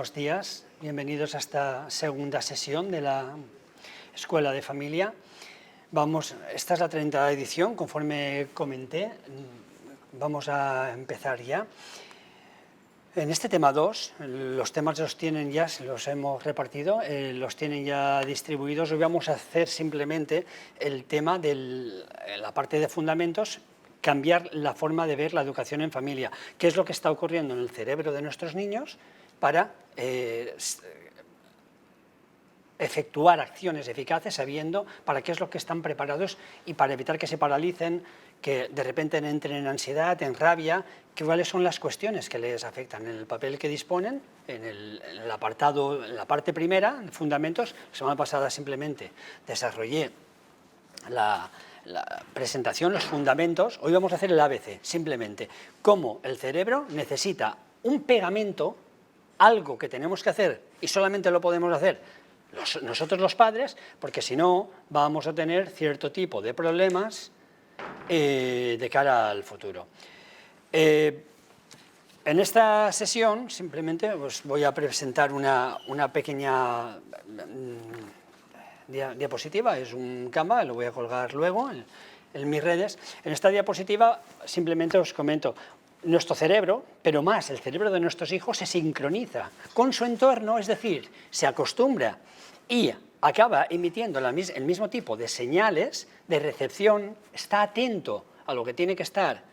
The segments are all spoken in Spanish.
buenos días. Bienvenidos a esta segunda sesión de la Escuela de Familia. Esta es la 30ª edición, conforme comenté. Vamos a empezar ya. En este tema 2, los temas los tienen ya, los hemos repartido, los tienen ya distribuidos. Hoy vamos a hacer simplemente el tema de la parte de fundamentos, cambiar la forma de ver la educación en familia. ¿Qué es lo que está ocurriendo en el cerebro de nuestros niños para efectuar acciones eficaces sabiendo para qué es lo que están preparados y para evitar que se paralicen, que de repente entren en ansiedad, en rabia, cuáles son las cuestiones que les afectan. En el papel que disponen, en el apartado, en la parte primera, fundamentos, la semana pasada simplemente desarrollé la presentación, los fundamentos. Hoy vamos a hacer el ABC, simplemente cómo el cerebro necesita un pegamento, algo que tenemos que hacer y solamente lo podemos hacer nosotros los padres, porque si no vamos a tener cierto tipo de problemas de cara al futuro. En esta sesión simplemente os voy a presentar una pequeña diapositiva, es un Canva, lo voy a colgar luego en mis redes. En esta diapositiva simplemente os comento, nuestro cerebro, pero más el cerebro de nuestros hijos, se sincroniza con su entorno, es decir, se acostumbra y acaba emitiendo el mismo tipo de señales de recepción, está atento a lo que tiene que estar,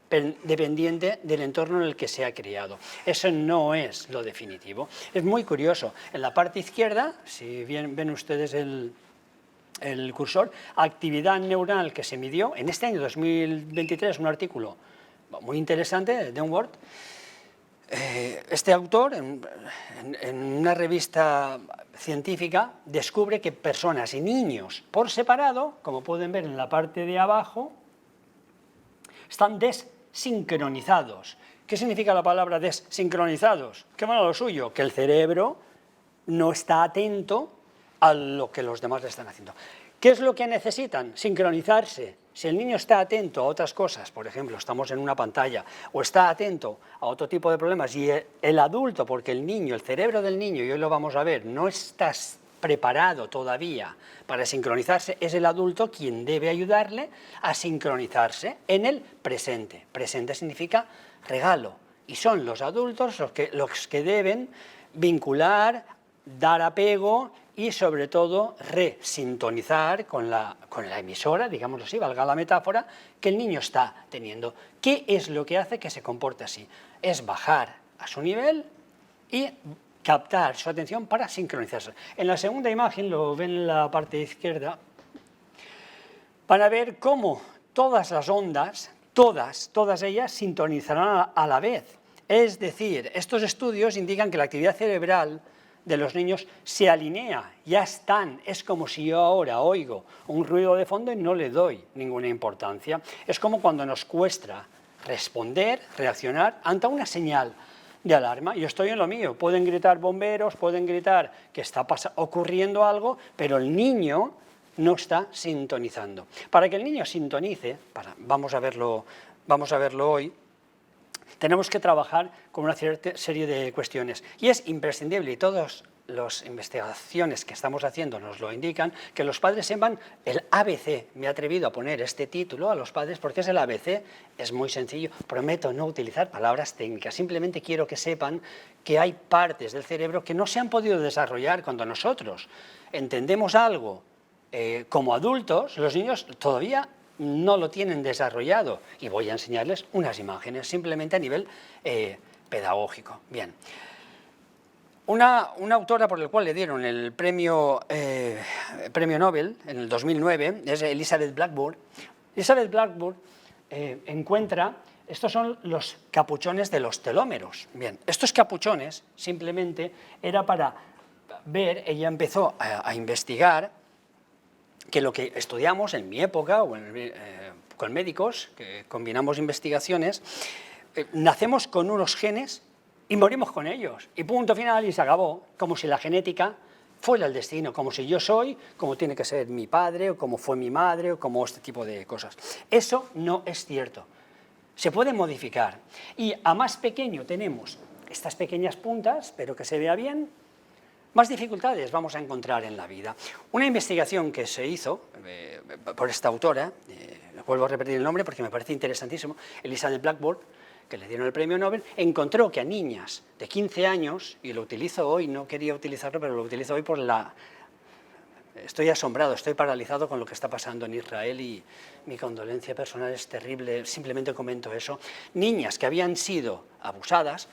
dependiente del entorno en el que se ha criado. Eso no es lo definitivo. Es muy curioso. En la parte izquierda, si bien ven ustedes el cursor, actividad neuronal que se midió en este año 2023, un artículo muy interesante de Downward. Este autor, en una revista científica, descubre que personas y niños por separado, como pueden ver en la parte de abajo, están desincronizados. ¿Qué significa la palabra desincronizados? ¿Qué van a lo suyo? Que el cerebro no está atento a lo que los demás le están haciendo. ¿Qué es lo que necesitan? Sincronizarse. Si el niño está atento a otras cosas, por ejemplo, estamos en una pantalla, o está atento a otro tipo de problemas, y el adulto, porque el niño, el cerebro del niño, y hoy lo vamos a ver, no está preparado todavía para sincronizarse, es el adulto quien debe ayudarle a sincronizarse en el presente. Presente significa regalo, y son los adultos los que deben vincular, dar apego y sobre todo resintonizar con la emisora, digámoslo así, valga la metáfora, que el niño está teniendo. ¿Qué es lo que hace que se comporte así? Es bajar a su nivel y captar su atención para sincronizarse. En la segunda imagen, lo ven en la parte izquierda, van a ver cómo todas las ondas, todas ellas sintonizarán a la vez. Es decir, estos estudios indican que la actividad cerebral de los niños se alinea, ya están, es como si yo ahora oigo un ruido de fondo y no le doy ninguna importancia. Es como cuando nos cuesta responder, reaccionar ante una señal de alarma. Yo estoy en lo mío, pueden gritar bomberos, pueden gritar que está ocurriendo algo, pero el niño no está sintonizando. Para que el niño sintonice, vamos a verlo hoy, tenemos que trabajar con una cierta serie de cuestiones y es imprescindible, y todas las investigaciones que estamos haciendo nos lo indican, que los padres sepan el ABC. Me he atrevido a poner este título a los padres porque es el ABC, es muy sencillo, prometo no utilizar palabras técnicas, simplemente quiero que sepan que hay partes del cerebro que no se han podido desarrollar cuando nosotros entendemos algo como adultos, los niños todavía no lo tienen desarrollado, y voy a enseñarles unas imágenes simplemente a nivel pedagógico. Bien. Una autora por la cual le dieron el premio Nobel en el 2009 es Elizabeth Blackburn. Elizabeth Blackburn encuentra, estos son los capuchones de los telómeros. Bien, estos capuchones simplemente era para ver, ella empezó a investigar que lo que estudiamos en mi época, o con médicos, que combinamos investigaciones, nacemos con unos genes y morimos con ellos, y punto final, y se acabó, como si la genética fuera el destino, como si yo soy, como tiene que ser mi padre, o como fue mi madre, o como este tipo de cosas. Eso no es cierto. Se puede modificar, y a más pequeño tenemos estas pequeñas puntas, espero que se vea bien. Más dificultades vamos a encontrar en la vida. Una investigación que se hizo por esta autora, vuelvo a repetir el nombre porque me parece interesantísimo, Elizabeth Blackburn, que le dieron el premio Nobel, encontró que a niñas de 15 años, y lo utilizo hoy, no quería utilizarlo, pero lo utilizo hoy por la... Estoy asombrado, estoy paralizado con lo que está pasando en Israel y mi condolencia personal es terrible, simplemente comento eso. Niñas que habían sido abusadas,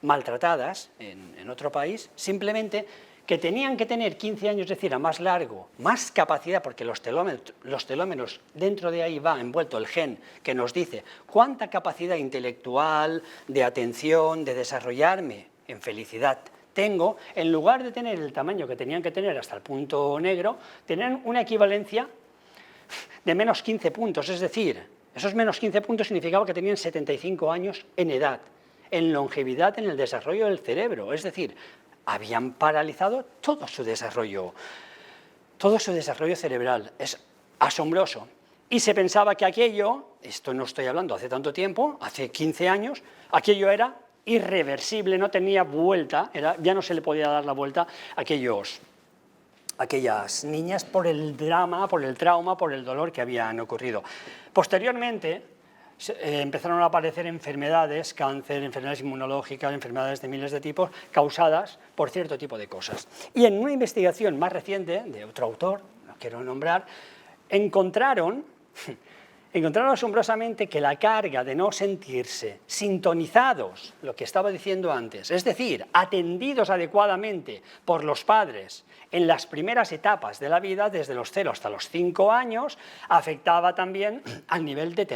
maltratadas en otro país, simplemente que tenían que tener 15 años, es decir, a más largo, más capacidad, porque los telómeros, dentro de ahí va envuelto el gen que nos dice cuánta capacidad intelectual, de atención, de desarrollarme en felicidad tengo, en lugar de tener el tamaño que tenían que tener hasta el punto negro, tenían una equivalencia de menos 15 puntos, es decir, esos menos 15 puntos significaba que tenían 75 años en edad, en longevidad en el desarrollo del cerebro, es decir, habían paralizado todo su desarrollo cerebral. Es asombroso. Y se pensaba que aquello, esto no estoy hablando hace tanto tiempo, hace 15 años, aquello era irreversible, no tenía vuelta, ya no se le podía dar la vuelta a aquellas niñas por el drama, por el trauma, por el dolor que habían ocurrido. Posteriormente, empezaron a aparecer enfermedades, cáncer, enfermedades inmunológicas, enfermedades de miles de tipos, causadas por cierto tipo de cosas. Y en una investigación más reciente, de otro autor, no quiero nombrar, encontraron asombrosamente que la carga de no sentirse sintonizados, lo que estaba diciendo antes, es decir, atendidos adecuadamente por los padres en las primeras etapas de la vida, desde los 0 hasta los 5 años, afectaba también al nivel de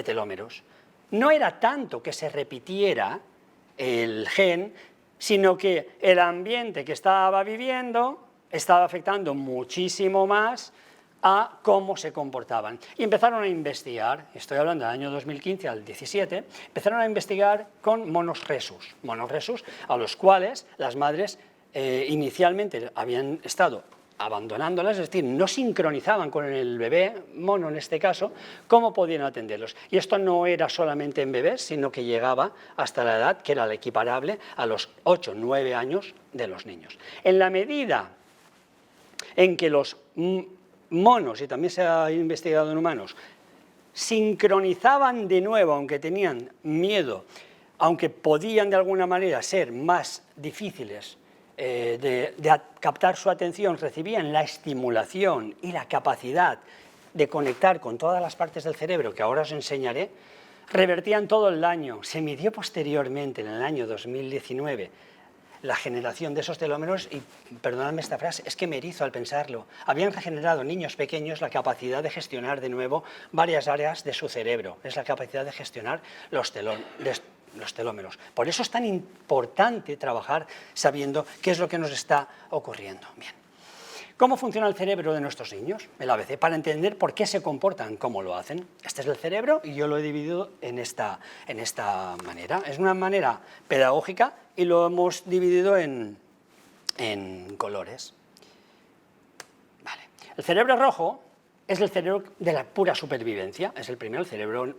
telómeros. No era tanto que se repitiera el gen, sino que el ambiente que estaba viviendo estaba afectando muchísimo más a cómo se comportaban. Y empezaron a investigar, estoy hablando del año 2015 al 17, empezaron a investigar con monos rhesus a los cuales las madres inicialmente habían estado abandonándolas, es decir, no sincronizaban con el bebé, mono en este caso, cómo podían atenderlos. Y esto no era solamente en bebés, sino que llegaba hasta la edad que era la equiparable a los 8 o 9 años de los niños. En la medida en que los monos, y también se ha investigado en humanos, sincronizaban de nuevo, aunque tenían miedo, aunque podían de alguna manera ser más difíciles de captar su atención, recibían la estimulación y la capacidad de conectar con todas las partes del cerebro que ahora os enseñaré, revertían todo el daño. Se midió posteriormente, en el año 2019, la generación de esos telómeros, y perdonadme esta frase, es que me erizo al pensarlo. Habían regenerado niños pequeños la capacidad de gestionar de nuevo varias áreas de su cerebro, es la capacidad de gestionar los telómeros. Por eso es tan importante trabajar sabiendo qué es lo que nos está ocurriendo. Bien. ¿Cómo funciona el cerebro de nuestros niños? El ABC, para entender por qué se comportan como lo hacen. Este es el cerebro y yo lo he dividido en esta manera. Es una manera pedagógica y lo hemos dividido en colores. Vale. El cerebro rojo es el cerebro de la pura supervivencia. Es el primero, el cerebro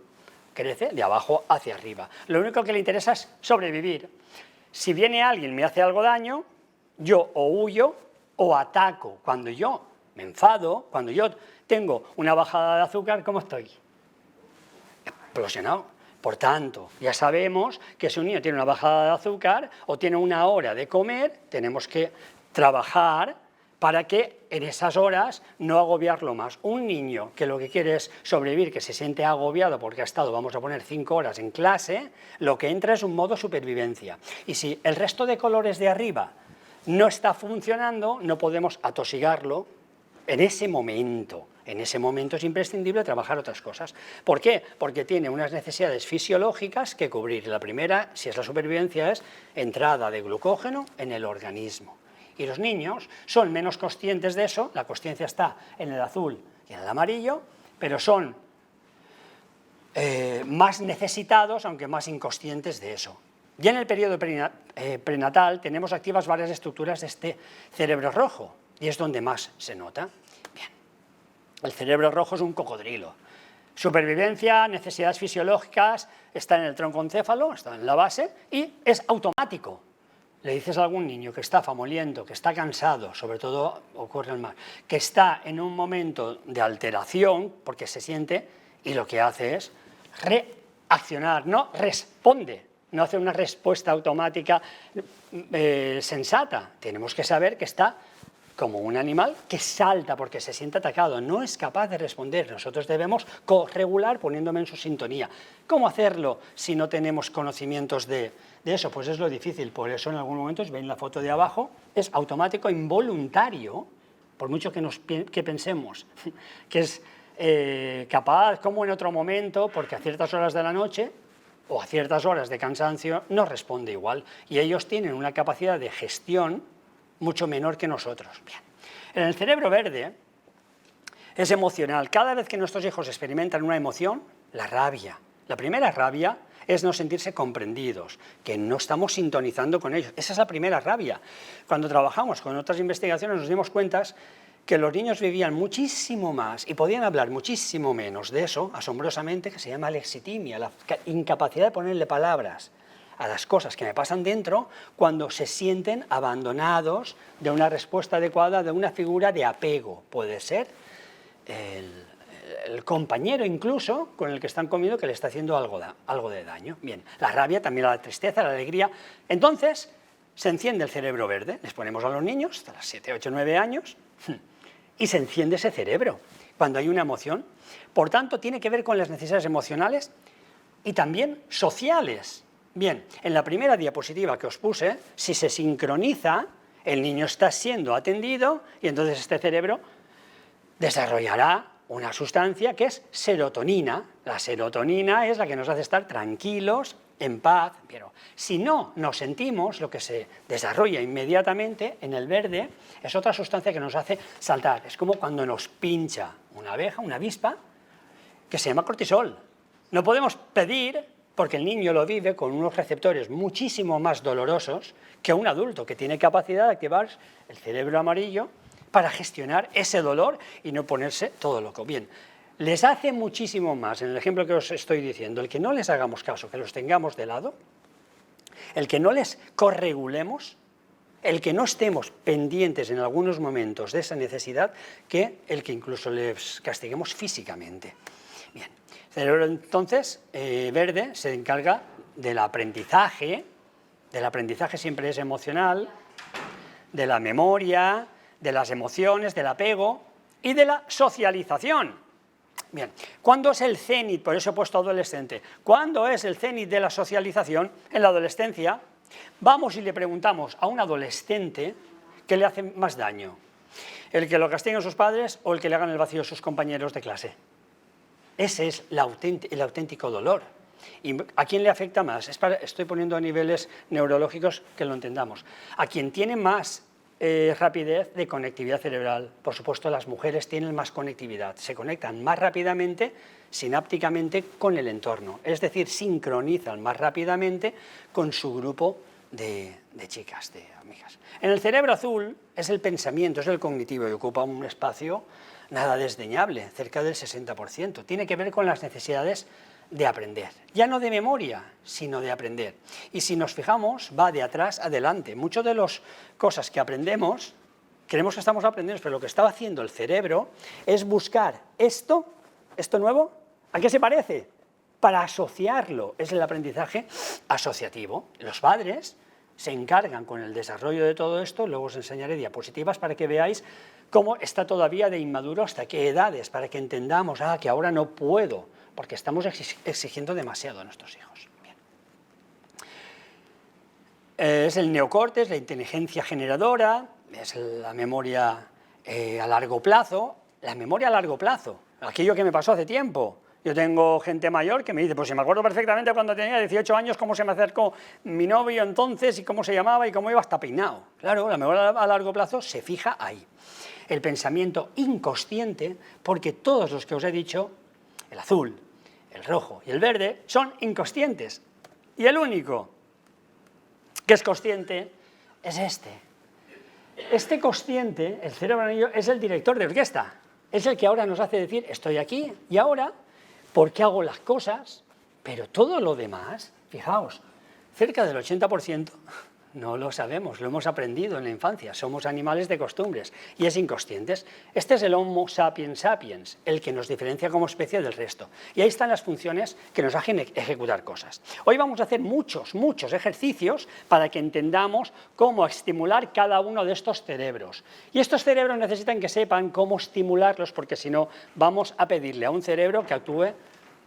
crece de abajo hacia arriba. Lo único que le interesa es sobrevivir. Si viene alguien y me hace algo daño, yo o huyo o ataco. Cuando yo me enfado, cuando yo tengo una bajada de azúcar, ¿cómo estoy? Explosionado. Por tanto, ya sabemos que si un niño tiene una bajada de azúcar o tiene una hora de comer, tenemos que trabajar para que en esas horas no agobiarlo más. Un niño que lo que quiere es sobrevivir, que se siente agobiado porque ha estado, vamos a poner, 5 horas en clase, lo que entra es un modo supervivencia. Y si el resto de colores de arriba no está funcionando, no podemos atosigarlo en ese momento. En ese momento es imprescindible trabajar otras cosas. ¿Por qué? Porque tiene unas necesidades fisiológicas que cubrir. La primera, si es la supervivencia, es entrada de glucógeno en el organismo. Y los niños son menos conscientes de eso, la consciencia está en el azul y en el amarillo, pero son más necesitados, aunque más inconscientes de eso. Y en el periodo prenatal tenemos activas varias estructuras de este cerebro rojo, y es donde más se nota. Bien. El cerebro rojo es un cocodrilo. Supervivencia, necesidades fisiológicas, está en el troncoencéfalo, está en la base y es automático. Le dices a algún niño que está famoliento, que está cansado, sobre todo ocurre el mal, que está en un momento de alteración, porque se siente, y lo que hace es reaccionar, no responde, no hace una respuesta automática sensata. Tenemos que saber que está como un animal que salta porque se siente atacado, no es capaz de responder. Nosotros debemos corregular poniéndome en su sintonía. ¿Cómo hacerlo si no tenemos conocimientos de eso? Pues es lo difícil, por eso en algunos momentos, ven la foto de abajo, es automático, involuntario, por mucho que pensemos que es capaz, como en otro momento, porque a ciertas horas de la noche o a ciertas horas de cansancio no responde igual, y ellos tienen una capacidad de gestión mucho menor que nosotros. Bien. En el cerebro verde es emocional. Cada vez que nuestros hijos experimentan una emoción, la rabia. La primera rabia es no sentirse comprendidos, que no estamos sintonizando con ellos. Esa es la primera rabia. Cuando trabajamos con otras investigaciones nos dimos cuenta que los niños vivían muchísimo más y podían hablar muchísimo menos de eso, asombrosamente, que se llama lexitimia, la incapacidad de ponerle palabras a las cosas que me pasan dentro cuando se sienten abandonados de una respuesta adecuada, de una figura de apego. Puede ser el compañero incluso con el que están comiendo que le está haciendo algo de daño. Bien, la rabia, también la tristeza, la alegría. Entonces se enciende el cerebro verde, les ponemos a los niños hasta los 7, 8, 9 años y se enciende ese cerebro cuando hay una emoción. Por tanto, tiene que ver con las necesidades emocionales y también sociales. Bien, en la primera diapositiva que os puse, si se sincroniza, el niño está siendo atendido y entonces este cerebro desarrollará una sustancia que es serotonina. La serotonina es la que nos hace estar tranquilos, en paz, pero si no nos sentimos, lo que se desarrolla inmediatamente en el verde es otra sustancia que nos hace saltar. Es como cuando nos pincha una abeja, una avispa, que se llama cortisol. No podemos pedir, porque el niño lo vive con unos receptores muchísimo más dolorosos que un adulto que tiene capacidad de activar el cerebro amarillo para gestionar ese dolor y no ponerse todo loco. Bien, les hace muchísimo más, en el ejemplo que os estoy diciendo, el que no les hagamos caso, que los tengamos de lado, el que no les corregulemos, el que no estemos pendientes en algunos momentos de esa necesidad, que el que incluso les castiguemos físicamente. Bien, el cerebro entonces verde se encarga del aprendizaje siempre es emocional, de la memoria, de las emociones, del apego y de la socialización. Bien, ¿cuándo es el cenit? Por eso he puesto adolescente. ¿Cuándo es el cenit de la socialización? En la adolescencia. Vamos y le preguntamos a un adolescente qué le hace más daño, el que lo castiguen sus padres o el que le hagan el vacío a sus compañeros de clase. Ese es el auténtico dolor. ¿Y a quién le afecta más? Estoy poniendo a niveles neurológicos que lo entendamos. A quien tiene más rapidez de conectividad cerebral. Por supuesto, las mujeres tienen más conectividad, se conectan más rápidamente, sinápticamente, con el entorno, es decir, sincronizan más rápidamente con su grupo de chicas, de amigas. En el cerebro azul es el pensamiento, es el cognitivo y ocupa un espacio nada desdeñable, cerca del 60%. Tiene que ver con las necesidades de aprender, ya no de memoria, sino de aprender. Y si nos fijamos, va de atrás adelante. Muchas de las cosas que aprendemos, creemos que estamos aprendiendo, pero lo que estaba haciendo el cerebro es buscar esto nuevo, ¿a qué se parece? Para asociarlo, es el aprendizaje asociativo. Los padres se encargan con el desarrollo de todo esto, luego os enseñaré diapositivas para que veáis cómo está todavía de inmaduro, hasta qué edades, para que entendamos, que ahora no puedo, porque estamos exigiendo demasiado a nuestros hijos. Bien. Es el neocórtex, la inteligencia generadora, es la memoria a largo plazo. La memoria a largo plazo, aquello que me pasó hace tiempo. Yo tengo gente mayor que me dice, pues si me acuerdo perfectamente cuando tenía 18 años cómo se me acercó mi novio entonces y cómo se llamaba y cómo iba hasta peinado. Claro, la memoria a largo plazo se fija ahí. El pensamiento inconsciente, porque todos los que os he dicho, el azul, el rojo y el verde, son inconscientes. Y el único que es consciente es este. Este consciente, el cerebro anillo, es el director de orquesta. Es el que ahora nos hace decir, estoy aquí y ahora por qué hago las cosas, pero todo lo demás, fijaos, cerca del 80% no lo sabemos, lo hemos aprendido en la infancia, somos animales de costumbres y es inconscientes. Este es el Homo sapiens sapiens, el que nos diferencia como especie del resto. Y ahí están las funciones que nos hacen ejecutar cosas. Hoy vamos a hacer muchos ejercicios para que entendamos cómo estimular cada uno de estos cerebros. Y estos cerebros necesitan que sepan cómo estimularlos, porque si no vamos a pedirle a un cerebro que actúe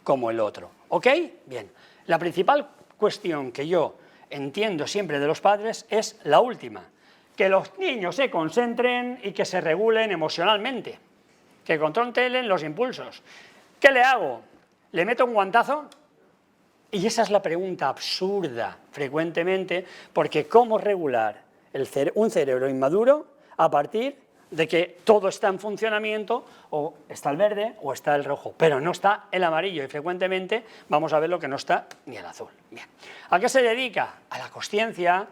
como el otro. ¿Ok? Bien. La principal cuestión que yo entiendo siempre de los padres es la última, que los niños se concentren y que se regulen emocionalmente, que controlen los impulsos. ¿Qué le hago? ¿Le meto un guantazo? Y esa es la pregunta absurda frecuentemente, porque ¿cómo regular un cerebro inmaduro a partir de que todo está en funcionamiento, o está el verde o está el rojo, pero no está el amarillo, y frecuentemente vamos a ver lo que no está ni el azul? Bien. ¿A qué se dedica? A la consciencia,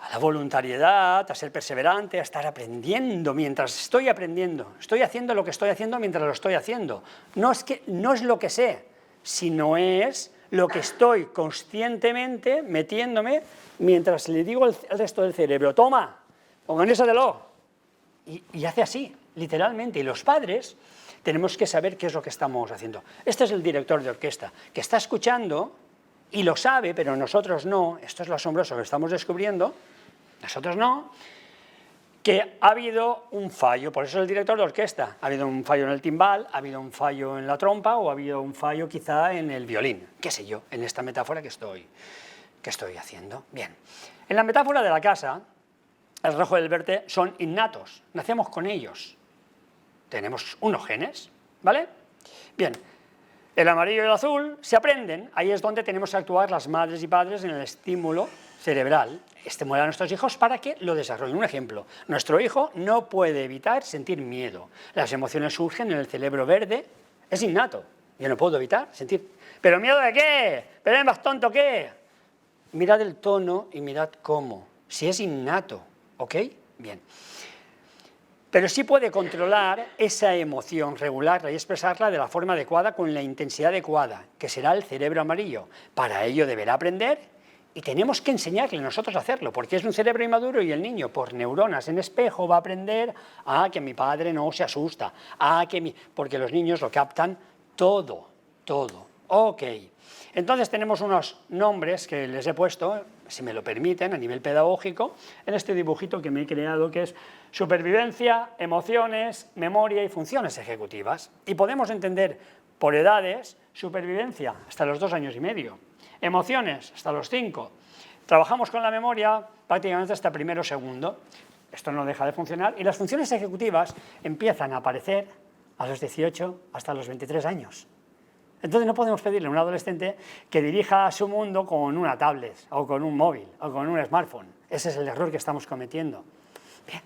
a la voluntariedad, a ser perseverante, a estar aprendiendo mientras estoy aprendiendo. Estoy haciendo lo que estoy haciendo mientras lo estoy haciendo. No es lo que sé, sino es lo que estoy conscientemente metiéndome mientras le digo al resto del cerebro, toma, organízatelo. Y hace así, literalmente. Y los padres tenemos que saber qué es lo que estamos haciendo. Este es el director de orquesta, que está escuchando y lo sabe, pero nosotros no. Esto es lo asombroso que estamos descubriendo. Nosotros no. Que ha habido un fallo, por eso es el director de orquesta. Ha habido un fallo en el timbal, ha habido un fallo en la trompa, o ha habido un fallo quizá en el violín, qué sé yo, en esta metáfora que estoy haciendo. Bien. En la metáfora de la casa, el rojo y el verde son innatos, nacemos con ellos. Tenemos unos genes, ¿vale? Bien, el amarillo y el azul se aprenden, ahí es donde tenemos que actuar las madres y padres en el estímulo cerebral, estimular a nuestros hijos para que lo desarrollen. Un ejemplo, nuestro hijo no puede evitar sentir miedo. Las emociones surgen en el cerebro verde, es innato, yo no puedo evitar sentir. ¿Pero miedo de qué? ¿Pero es más tonto qué? Mirad el tono y mirad cómo, si es innato. ¿Ok? Bien. Pero sí puede controlar esa emoción, regularla y expresarla de la forma adecuada con la intensidad adecuada, que será el cerebro amarillo. Para ello deberá aprender y tenemos que enseñarle nosotros a hacerlo, porque es un cerebro inmaduro y el niño, por neuronas en espejo, va a aprender a que mi padre no se asusta, porque los niños lo captan todo. Ok. Entonces tenemos unos nombres que les he puesto, si me lo permiten, a nivel pedagógico, en este dibujito que me he creado, que es supervivencia, emociones, memoria y funciones ejecutivas. Y podemos entender por edades: supervivencia hasta los 2 años y medio, emociones hasta los 5. Trabajamos con la memoria prácticamente hasta primero o segundo. Esto no deja de funcionar. Y las funciones ejecutivas empiezan a aparecer a los 18 hasta los 23 años. Entonces no podemos pedirle a un adolescente que dirija su mundo con una tablet, o con un móvil, o con un smartphone. Ese es el error que estamos cometiendo. Bien.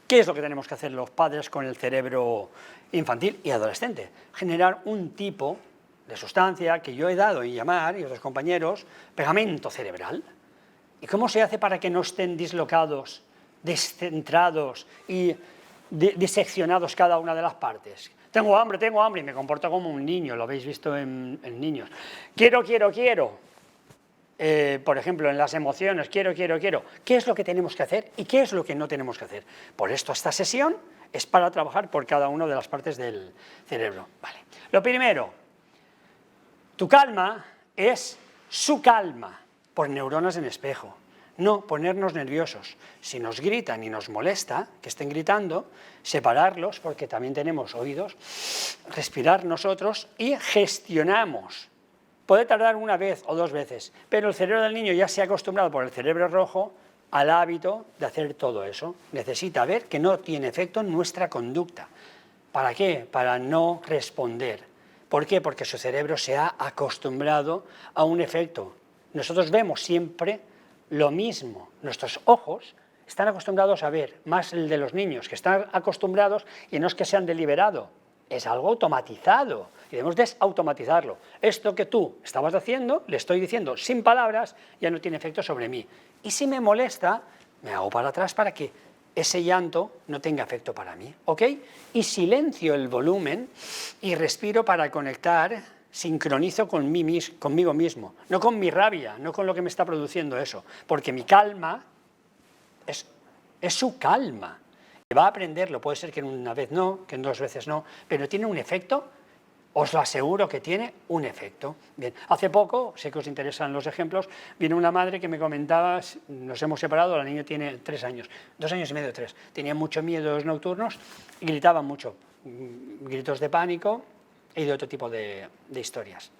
¿Qué es lo que tenemos que hacer los padres con el cerebro infantil y adolescente? Generar un tipo de sustancia que yo he dado en llamar, y otros compañeros, pegamento cerebral. ¿Y cómo se hace para que no estén dislocados, descentrados y diseccionados cada una de las partes? Tengo hambre, y me comporto como un niño, lo habéis visto en niños. Quiero. Por ejemplo, en las emociones, quiero. ¿Qué es lo que tenemos que hacer y qué es lo que no tenemos que hacer? Por esto esta sesión es para trabajar por cada una de las partes del cerebro. Vale. Lo primero, tu calma es su calma, por neuronas en espejo. No ponernos nerviosos. Si nos gritan y nos molesta que estén gritando, separarlos, porque también tenemos oídos, respirar nosotros y gestionamos. Puede tardar 1 vez o 2 veces, pero el cerebro del niño ya se ha acostumbrado por el cerebro rojo al hábito de hacer todo eso. Necesita ver que no tiene efecto en nuestra conducta. ¿Para qué? Para no responder. ¿Por qué? Porque su cerebro se ha acostumbrado a un efecto. Nosotros vemos siempre lo mismo. Nuestros ojos están acostumbrados a ver, más el de los niños, que están acostumbrados, y no es que sean deliberado, es algo automatizado, y debemos desautomatizarlo. Esto que tú estabas haciendo, le estoy diciendo sin palabras, ya no tiene efecto sobre mí. Y si me molesta, me hago para atrás para que ese llanto no tenga efecto para mí, ¿ok? Y silencio el volumen y respiro para conectar, sincronizo conmigo mismo, no con mi rabia, no con lo que me está produciendo eso, porque mi calma es su calma. Va a aprenderlo, puede ser que en una vez no, que en 2 veces no, pero tiene un efecto. Os lo aseguro que tiene un efecto. Bien, hace poco, sé que os interesan los ejemplos, vino una madre que me comentaba, nos hemos separado, la niña tiene 3 años, 2 años y medio, 3, tenía mucho miedos nocturnos y gritaban mucho, gritos de pánico y de otro tipo de historias.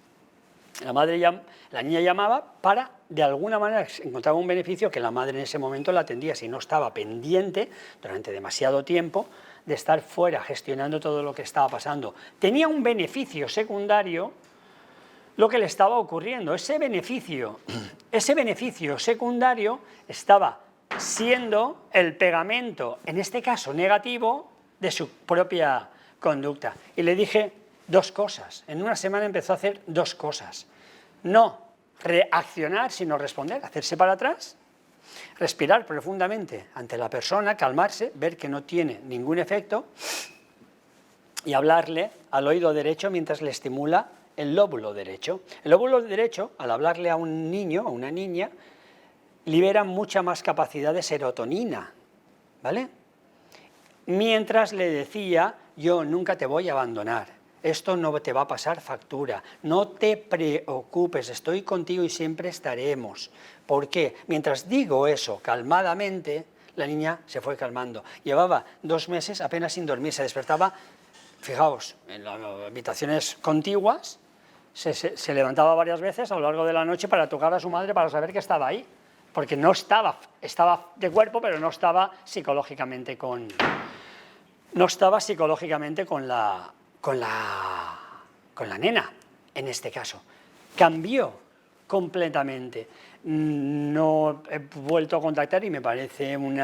La niña llamaba para, de alguna manera, encontraba un beneficio que la madre en ese momento la atendía, si no estaba pendiente durante demasiado tiempo de estar fuera gestionando todo lo que estaba pasando. Tenía un beneficio secundario lo que le estaba ocurriendo. Ese beneficio secundario estaba siendo el pegamento, en este caso negativo, de su propia conducta. Y le dije 2 cosas. En una semana empezó a hacer 2 cosas. No reaccionar, sino responder, hacerse para atrás, respirar profundamente ante la persona, calmarse, ver que no tiene ningún efecto y hablarle al oído derecho mientras le estimula el lóbulo derecho. El lóbulo derecho, al hablarle a un niño o una niña, libera mucha más capacidad de serotonina, ¿vale? Mientras le decía, yo nunca te voy a abandonar. Esto no te va a pasar factura, no te preocupes, estoy contigo y siempre estaremos. ¿Por qué? Mientras digo eso calmadamente, la niña se fue calmando. Llevaba 2 meses apenas sin dormir, se despertaba, fijaos, en las habitaciones contiguas, se levantaba varias veces a lo largo de la noche para tocar a su madre para saber que estaba ahí, porque no estaba de cuerpo, pero no estaba psicológicamente con la nena, en este caso. Cambió completamente. No he vuelto a contactar y me parece un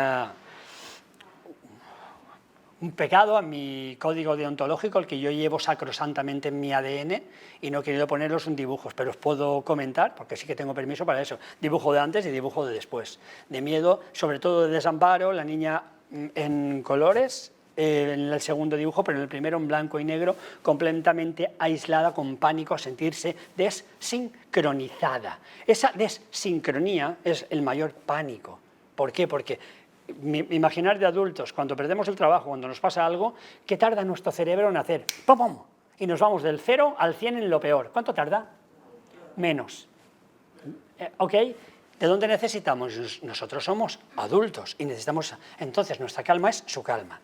pecado a mi código deontológico, el que yo llevo sacrosantamente en mi ADN, y no he querido poneros un dibujo, pero os puedo comentar, porque sí que tengo permiso para eso, dibujo de antes y dibujo de después. De miedo, sobre todo de desamparo, la niña en colores, en el segundo dibujo, pero en el primero en blanco y negro, completamente aislada, con pánico, a sentirse desincronizada. Esa desincronía es el mayor pánico. ¿Por qué? Porque imaginar de adultos, cuando perdemos el trabajo, cuando nos pasa algo, ¿qué tarda nuestro cerebro en hacer? ¡Pum, pum! Y nos vamos del 0 al 100 en lo peor. ¿Cuánto tarda? Menos. ¿Ok? ¿De dónde necesitamos? Nosotros somos adultos y necesitamos, entonces nuestra calma es su calma.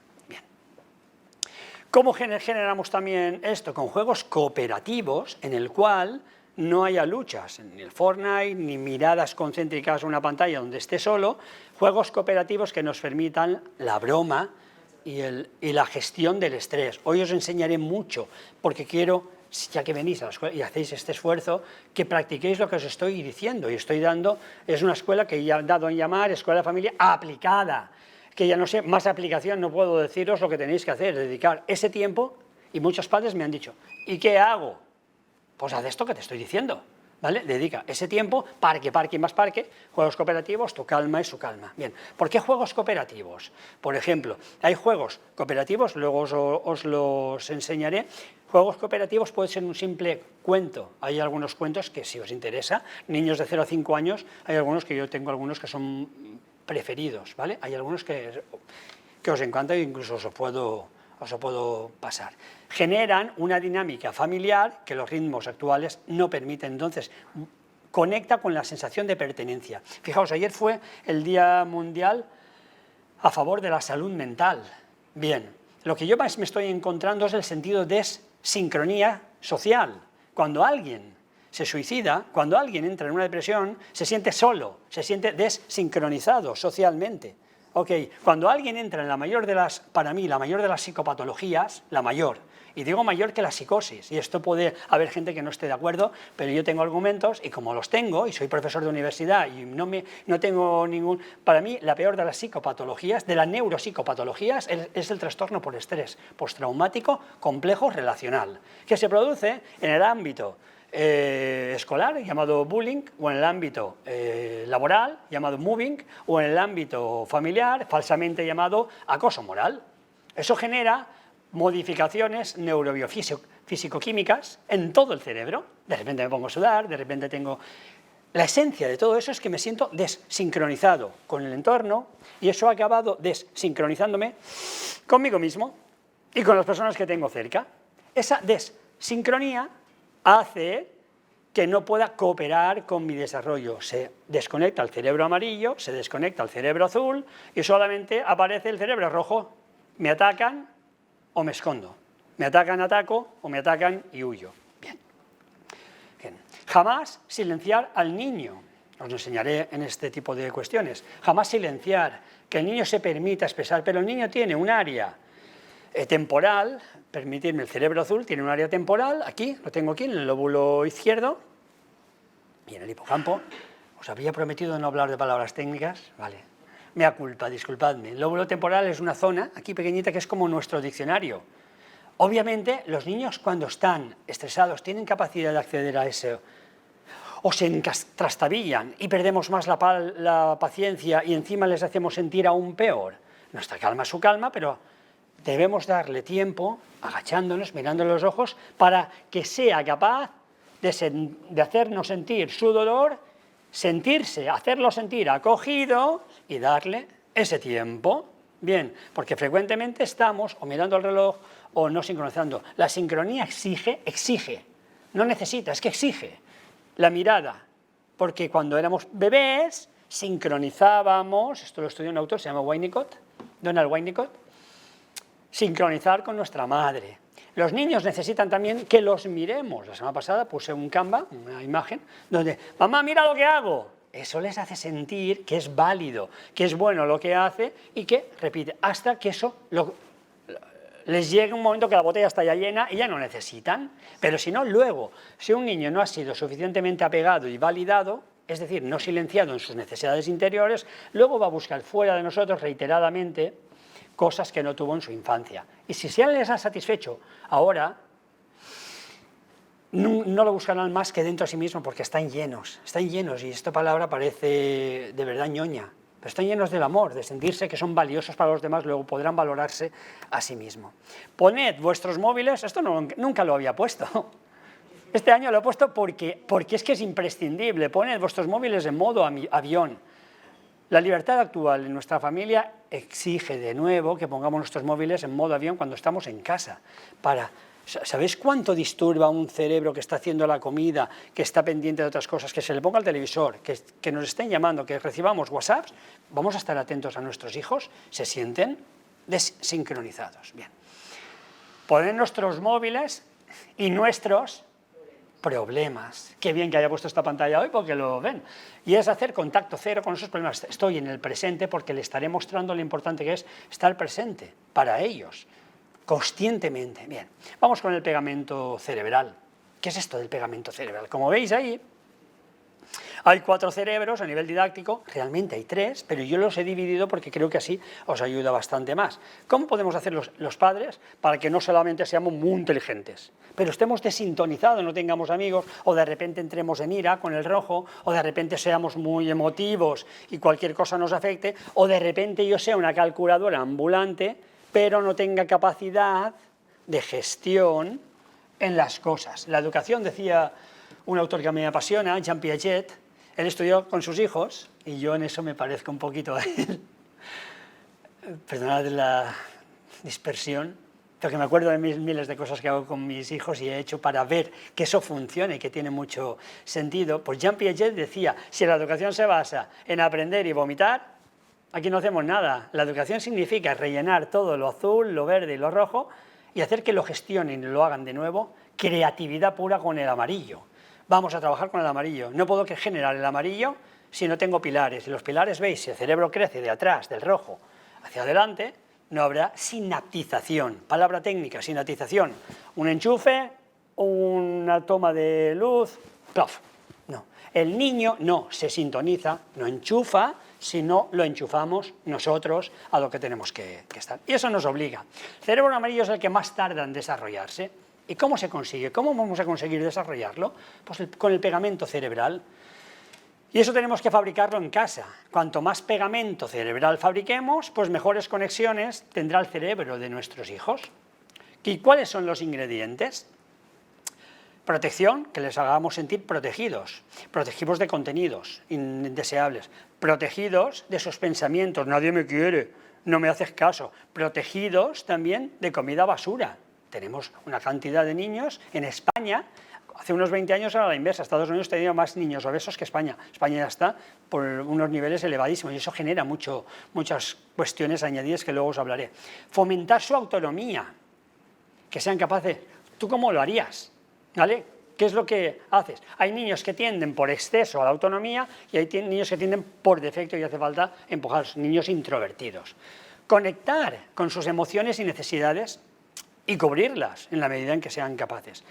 ¿Cómo generamos también esto? Con juegos cooperativos en el cual no haya luchas, ni el Fortnite, ni miradas concéntricas a una pantalla donde esté solo, juegos cooperativos que nos permitan la broma y la gestión del estrés. Hoy os enseñaré mucho, porque quiero, ya que venís a la escuela y hacéis este esfuerzo, que practiquéis lo que os estoy diciendo. Y estoy dando, es una escuela que ya he dado en llamar Escuela de Familia Aplicada, que ya no sé, más aplicación no puedo deciros lo que tenéis que hacer, dedicar ese tiempo, y muchos padres me han dicho, ¿y qué hago? Pues haz esto que te estoy diciendo, ¿vale? Dedica ese tiempo, parque y más parque, juegos cooperativos, tu calma y su calma. Bien, ¿por qué juegos cooperativos? Por ejemplo, hay juegos cooperativos, luego os los enseñaré. Juegos cooperativos puede ser un simple cuento. Hay algunos cuentos que, si os interesa, niños de 0 a 5 años, hay algunos que yo tengo algunos que son preferidos, ¿vale? Hay algunos que os encantan e incluso os lo puedo pasar. Generan una dinámica familiar que los ritmos actuales no permiten. Entonces, conecta con la sensación de pertenencia. Fijaos, ayer fue el Día Mundial a favor de la salud mental. Bien, lo que yo más me estoy encontrando es el sentido de sincronía social. Cuando alguien se suicida, cuando alguien entra en una depresión, se siente solo, se siente desincronizado socialmente. Okay. Cuando alguien entra en para mí, la mayor de las psicopatologías, la mayor, y digo mayor que la psicosis, y esto puede haber gente que no esté de acuerdo, pero yo tengo argumentos, y como los tengo, y soy profesor de universidad, y no tengo ningún... Para mí, la peor de las psicopatologías, de las neuropsicopatologías, es el trastorno por estrés postraumático complejo relacional, que se produce en el ámbito escolar, llamado bullying, o en el ámbito laboral, llamado mobbing, o en el ámbito familiar, falsamente llamado acoso moral. Eso genera modificaciones neurobiofísico-químicas en todo el cerebro. De repente me pongo a sudar, de repente tengo... La esencia de todo eso es que me siento desincronizado con el entorno y eso ha acabado desincronizándome conmigo mismo y con las personas que tengo cerca. Esa desincronía hace que no pueda cooperar con mi desarrollo. Se desconecta el cerebro amarillo, se desconecta el cerebro azul y solamente aparece el cerebro rojo. Me atacan o me escondo. Me atacan, ataco, o me atacan y huyo. Bien. Jamás silenciar al niño. Os lo enseñaré en este tipo de cuestiones. Jamás silenciar, que el niño se permita expresar, pero el niño tiene un área temporal, permitirme, el cerebro azul tiene un área temporal, aquí, lo tengo aquí, en el lóbulo izquierdo, y en el hipocampo. Os había prometido no hablar de palabras técnicas, vale. Mea culpa, disculpadme. El lóbulo temporal es una zona, aquí pequeñita, que es como nuestro diccionario. Obviamente, los niños cuando están estresados tienen capacidad de acceder a eso, o se trastabillan y perdemos más la paciencia y encima les hacemos sentir aún peor. Nuestra calma es su calma, pero debemos darle tiempo, agachándonos, mirándole los ojos, para que sea capaz de hacernos sentir su dolor, hacerlo sentir acogido y darle ese tiempo. Bien, porque frecuentemente estamos o mirando el reloj o no sincronizando. La sincronía exige, no necesita, es que exige la mirada, porque cuando éramos bebés sincronizábamos, esto lo estudió un autor, se llama Donald Winnicott, sincronizar con nuestra madre. Los niños necesitan también que los miremos. La semana pasada puse un Canva, una imagen, donde, mamá, mira lo que hago. Eso les hace sentir que es válido, que es bueno lo que hace y que repite, hasta que eso les llegue un momento que la botella está ya llena y ya no necesitan. Pero si no, luego, si un niño no ha sido suficientemente apegado y validado, es decir, no silenciado en sus necesidades interiores, luego va a buscar fuera de nosotros reiteradamente cosas que no tuvo en su infancia. Y si se les ha satisfecho ahora, no lo buscarán más que dentro de sí mismo porque están llenos, y esta palabra parece de verdad ñoña, pero están llenos del amor, de sentirse que son valiosos para los demás, luego podrán valorarse a sí mismos. Poned vuestros móviles, esto nunca lo había puesto, este año lo he puesto porque es que es imprescindible, poned vuestros móviles en modo avión. La libertad actual en nuestra familia exige de nuevo que pongamos nuestros móviles en modo avión cuando estamos en casa. ¿Sabéis cuánto disturba un cerebro que está haciendo la comida, que está pendiente de otras cosas, que se le ponga el televisor, que nos estén llamando, que recibamos WhatsApps? Vamos a estar atentos a nuestros hijos, se sienten desincronizados. Bien. Poner nuestros móviles y nuestros problemas. Qué bien que haya puesto esta pantalla hoy porque lo ven. Y es hacer contacto cero con esos problemas. Estoy en el presente porque le estaré mostrando lo importante que es estar presente para ellos, conscientemente. Bien, vamos con el pegamento cerebral. ¿Qué es esto del pegamento cerebral? Como veis ahí, hay 4 cerebros a nivel didáctico, realmente hay 3, pero yo los he dividido porque creo que así os ayuda bastante más. ¿Cómo podemos hacer los padres para que no solamente seamos muy inteligentes, pero estemos desintonizados, no tengamos amigos, o de repente entremos en ira con el rojo, o de repente seamos muy emotivos y cualquier cosa nos afecte, o de repente yo sea una calculadora ambulante, pero no tenga capacidad de gestión en las cosas? La educación, decía un autor que me apasiona, Jean Piaget, él estudió con sus hijos, y yo en eso me parezco un poquito a él. Perdonad la dispersión, porque me acuerdo de miles de cosas que hago con mis hijos y he hecho para ver que eso funcione y que tiene mucho sentido. Pues Jean Piaget decía, si la educación se basa en aprender y vomitar, aquí no hacemos nada. La educación significa rellenar todo lo azul, lo verde y lo rojo y hacer que lo gestionen y lo hagan de nuevo. Creatividad pura con el amarillo. Vamos a trabajar con el amarillo. No puedo generar el amarillo si no tengo pilares. Y los pilares, veis, si el cerebro crece de atrás, del rojo, hacia adelante, no habrá sinaptización. Palabra técnica, sinaptización. Un enchufe, una toma de luz, ¡plof! No. El niño no se sintoniza, no enchufa, sino lo enchufamos nosotros a lo que tenemos que estar. Y eso nos obliga. El cerebro amarillo es el que más tarda en desarrollarse. ¿Y cómo se consigue? ¿Cómo vamos a conseguir desarrollarlo? Pues con el pegamento cerebral. Y eso tenemos que fabricarlo en casa. Cuanto más pegamento cerebral fabriquemos, pues mejores conexiones tendrá el cerebro de nuestros hijos. ¿Y cuáles son los ingredientes? Protección, que les hagamos sentir protegidos de contenidos indeseables, protegidos de sus pensamientos, nadie me quiere, no me haces caso, protegidos también de comida basura. Tenemos una cantidad de niños en España, hace unos 20 años era la inversa, Estados Unidos tenía más niños obesos que España. España ya está por unos niveles elevadísimos y eso genera muchas cuestiones añadidas que luego os hablaré. Fomentar su autonomía, que sean capaces, ¿tú cómo lo harías? ¿Vale? ¿Qué es lo que haces? Hay niños que tienden por exceso a la autonomía y hay niños que tienden por defecto y hace falta empujar, niños introvertidos. Conectar con sus emociones y necesidades y cubrirlas en la medida en que sean capaces.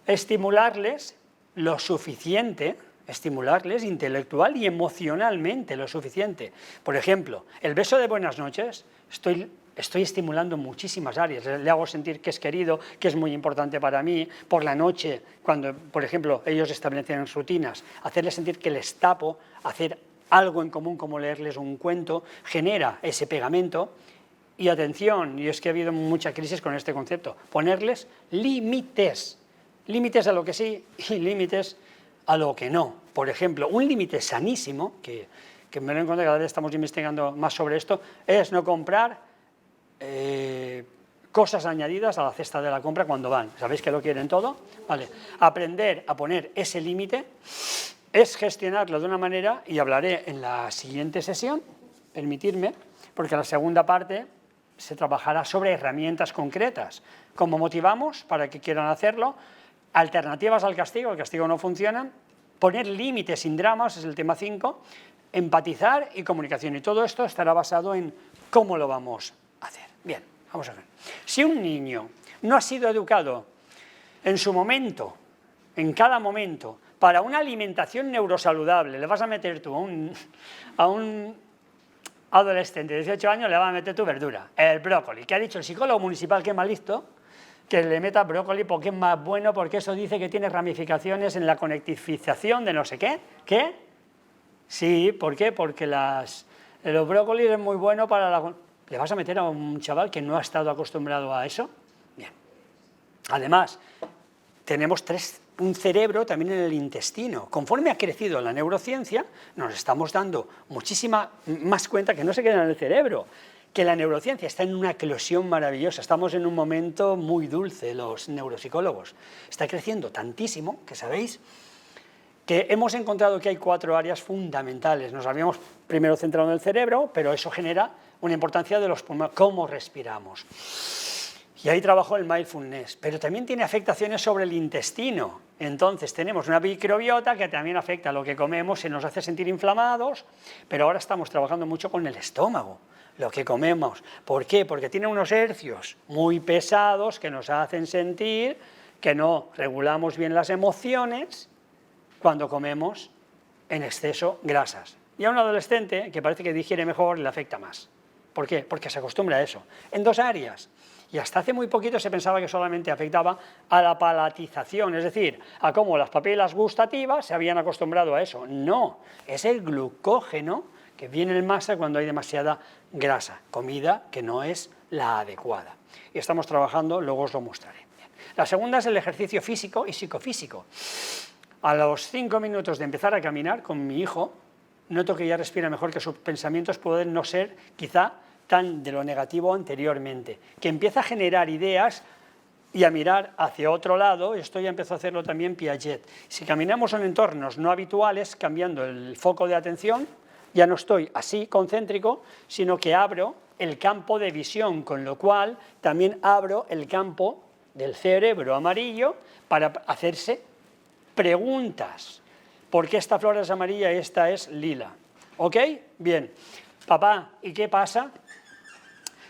Estimularles lo suficiente, estimularles intelectual y emocionalmente lo suficiente. Por ejemplo, el beso de buenas noches, estoy estimulando muchísimas áreas, le hago sentir que es querido, que es muy importante para mí. Por la noche, cuando, por ejemplo, ellos establecen rutinas, hacerles sentir que les tapo, hacer algo en común como leerles un cuento, genera ese pegamento. Y atención, y es que ha habido mucha crisis con este concepto, ponerles límites, límites a lo que sí y límites a lo que no. Por ejemplo, un límite sanísimo, que me lo encuentro, cada vez estamos investigando más sobre esto, es no comprar cosas añadidas a la cesta de la compra cuando van. ¿Sabéis que lo quieren todo? Vale. Aprender a poner ese límite es gestionarlo de una manera, y hablaré en la siguiente sesión, permitidme, porque la segunda parte se trabajará sobre herramientas concretas, cómo motivamos para que quieran hacerlo, alternativas al castigo, el castigo no funciona, poner límites sin dramas, es el tema 5, empatizar y comunicación, y todo esto estará basado en cómo lo vamos a hacer. Bien, vamos a ver. Si un niño no ha sido educado en su momento, en cada momento, para una alimentación neurosaludable, le vas a meter tú a un adolescente de 18 años, le vas a meter tu verdura, el brócoli, que ha dicho el psicólogo municipal que es más listo, que le meta brócoli porque es más bueno, porque eso dice que tiene ramificaciones en la conectivización de no sé qué. ¿Qué? Sí, ¿por qué? Porque los brócolis es muy bueno para la... ¿Le vas a meter a un chaval que no ha estado acostumbrado a eso? Bien. Además, tenemos un cerebro también en el intestino. Conforme ha crecido la neurociencia, nos estamos dando muchísima más cuenta que no se queda en el cerebro, que la neurociencia está en una eclosión maravillosa. Estamos en un momento muy dulce, los neuropsicólogos. Está creciendo tantísimo que, ¿sabéis?, que hemos encontrado que hay 4 áreas fundamentales. Nos habíamos primero centrado en el cerebro, pero eso genera una importancia de los pulmones, cómo respiramos. Y ahí trabajó el mindfulness, pero también tiene afectaciones sobre el intestino. Entonces tenemos una microbiota que también afecta a lo que comemos, se nos hace sentir inflamados, pero ahora estamos trabajando mucho con el estómago, lo que comemos. ¿Por qué? Porque tiene unos hercios muy pesados que nos hacen sentir que no regulamos bien las emociones cuando comemos en exceso grasas. Y a un adolescente que parece que digiere mejor le afecta más. ¿Por qué? Porque se acostumbra a eso. En 2 áreas. Y hasta hace muy poquito se pensaba que solamente afectaba a la palatización, es decir, a cómo las papilas gustativas se habían acostumbrado a eso. No, es el glucógeno que viene en masa cuando hay demasiada grasa, comida que no es la adecuada. Y estamos trabajando, luego os lo mostraré. Bien. La segunda es el ejercicio físico y psicofísico. A los 5 minutos de empezar a caminar con mi hijo, noto que ya respira mejor, que sus pensamientos pueden no ser quizá tan de lo negativo anteriormente, que empieza a generar ideas y a mirar hacia otro lado. Esto ya empezó a hacerlo también Piaget. Si caminamos en entornos no habituales, cambiando el foco de atención, ya no estoy así concéntrico, sino que abro el campo de visión, con lo cual también abro el campo del cerebro amarillo para hacerse preguntas. ¿Por qué esta flor es amarilla y esta es lila? ¿Ok? Bien. Papá, ¿y qué pasa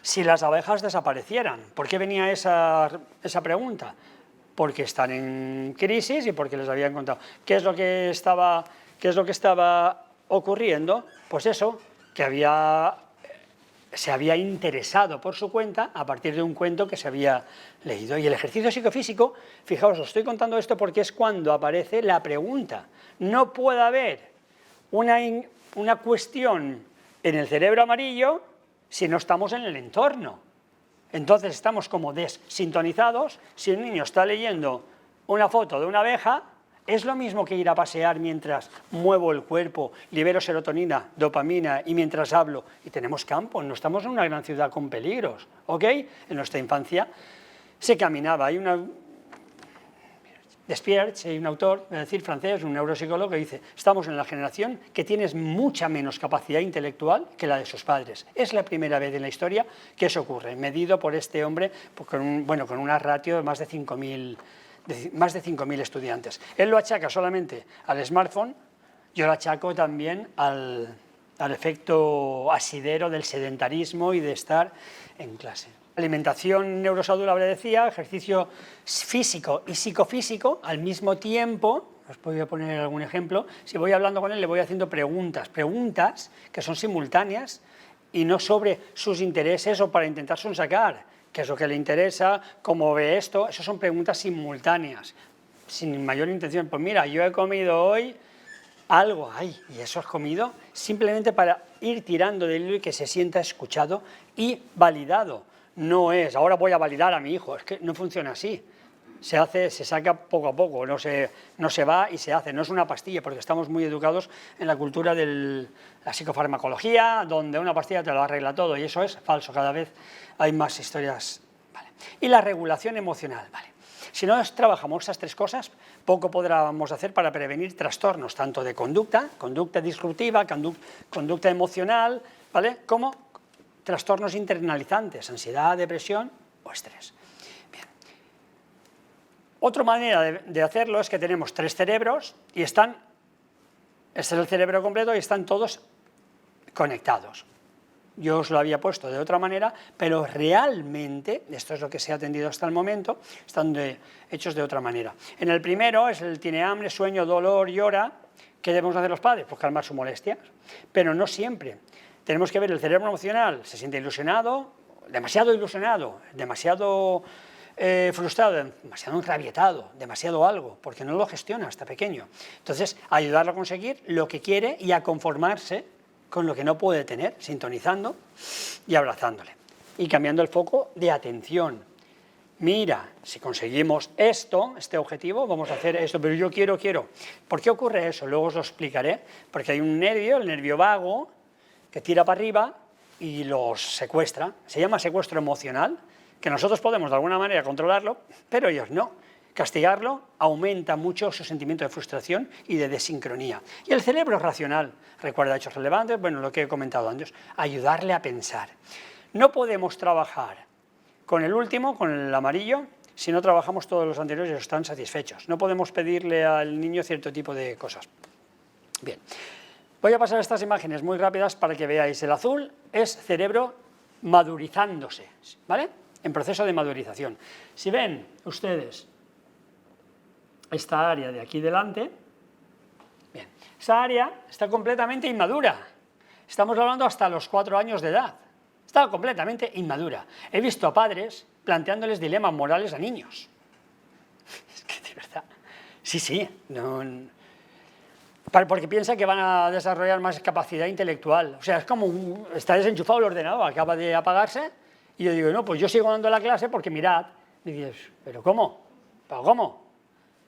si las abejas desaparecieran? ¿Por qué venía esa pregunta? Porque están en crisis y porque les habían contado. ¿Qué es lo que estaba ocurriendo? Pues eso, que había se había interesado por su cuenta a partir de un cuento que se había leído. Y el ejercicio psicofísico, fijaos, os estoy contando esto porque es cuando aparece la pregunta. No puede haber una cuestión en el cerebro amarillo si no estamos en el entorno. Entonces estamos como desintonizados. Si un niño está leyendo una foto de una abeja, es lo mismo que ir a pasear mientras muevo el cuerpo, libero serotonina, dopamina y mientras hablo. Y tenemos campo, no estamos en una gran ciudad con peligros, ¿ok? En nuestra infancia se caminaba. Hay una... Despierts, hay un autor, es decir, francés, un neuropsicólogo, que dice: estamos en la generación que tiene mucha menos capacidad intelectual que la de sus padres. Es la primera vez en la historia que eso ocurre, medido por este hombre con una ratio de más de 5.000 estudiantes. Él lo achaca solamente al smartphone, yo lo achaco también al efecto asidero del sedentarismo y de estar en clase. Alimentación neurosaludable, decía, ejercicio físico y psicofísico al mismo tiempo. Os voy a poner algún ejemplo. Si voy hablando con él, le voy haciendo preguntas que son simultáneas y no sobre sus intereses o para intentar sonsacar qué es lo que le interesa, cómo ve esto. Esas son preguntas simultáneas, sin mayor intención. Pues mira, yo he comido hoy algo, ¿y eso has comido? Simplemente para ir tirando del hilo y que se sienta escuchado y validado. No es, ahora voy a validar a mi hijo, es que no funciona así. Se saca poco a poco, no se va y se hace, no es una pastilla, porque estamos muy educados en la cultura de la psicofarmacología, donde una pastilla te lo arregla todo, y eso es falso, cada vez hay más historias. Vale. Y la regulación emocional, vale. Si no trabajamos estas tres cosas, poco podremos hacer para prevenir trastornos, tanto de conducta disruptiva, conducta emocional, ¿vale?, como trastornos internalizantes, ansiedad, depresión o estrés. Bien. Otra manera de hacerlo es que tenemos 3 cerebros y este es el cerebro completo y están todos conectados. Yo os lo había puesto de otra manera, pero realmente, esto es lo que se ha atendido hasta el momento, están hechos de otra manera. En el primero es el tiene hambre, sueño, dolor, llora. ¿Qué debemos hacer los padres? Pues calmar su molestia, pero no siempre. Tenemos que ver el cerebro emocional, se siente ilusionado, demasiado frustrado, demasiado enrabietado, demasiado algo, porque no lo gestiona, está pequeño. Entonces, ayudarlo a conseguir lo que quiere y a conformarse con lo que no puede tener, sintonizando y abrazándole. Y cambiando el foco de atención. Mira, si conseguimos este objetivo, vamos a hacer esto, pero yo quiero. ¿Por qué ocurre eso? Luego os lo explicaré, porque hay un nervio, el nervio vago, que tira para arriba y los secuestra. Se llama secuestro emocional, que nosotros podemos de alguna manera controlarlo, pero ellos no. Castigarlo aumenta mucho su sentimiento de frustración y de desincronía. Y el cerebro racional, recuerda hechos relevantes, lo que he comentado antes, ayudarle a pensar. No podemos trabajar con el último, con el amarillo, si no trabajamos todos los anteriores y están satisfechos. No podemos pedirle al niño cierto tipo de cosas. Bien. Voy a pasar estas imágenes muy rápidas para que veáis. El azul es cerebro madurizándose, ¿vale?, en proceso de madurización. Si ven ustedes esta área de aquí delante, bien, esa área está completamente inmadura. Estamos hablando hasta los 4 años de edad. Está completamente inmadura. He visto a padres planteándoles dilemas morales a niños. Es que de verdad, sí, porque piensa que van a desarrollar más capacidad intelectual. O sea, es como está desenchufado el ordenador, acaba de apagarse, y yo digo, no, pues yo sigo dando la clase porque mirad. Y dices, ¿pero cómo? ¿Pero cómo?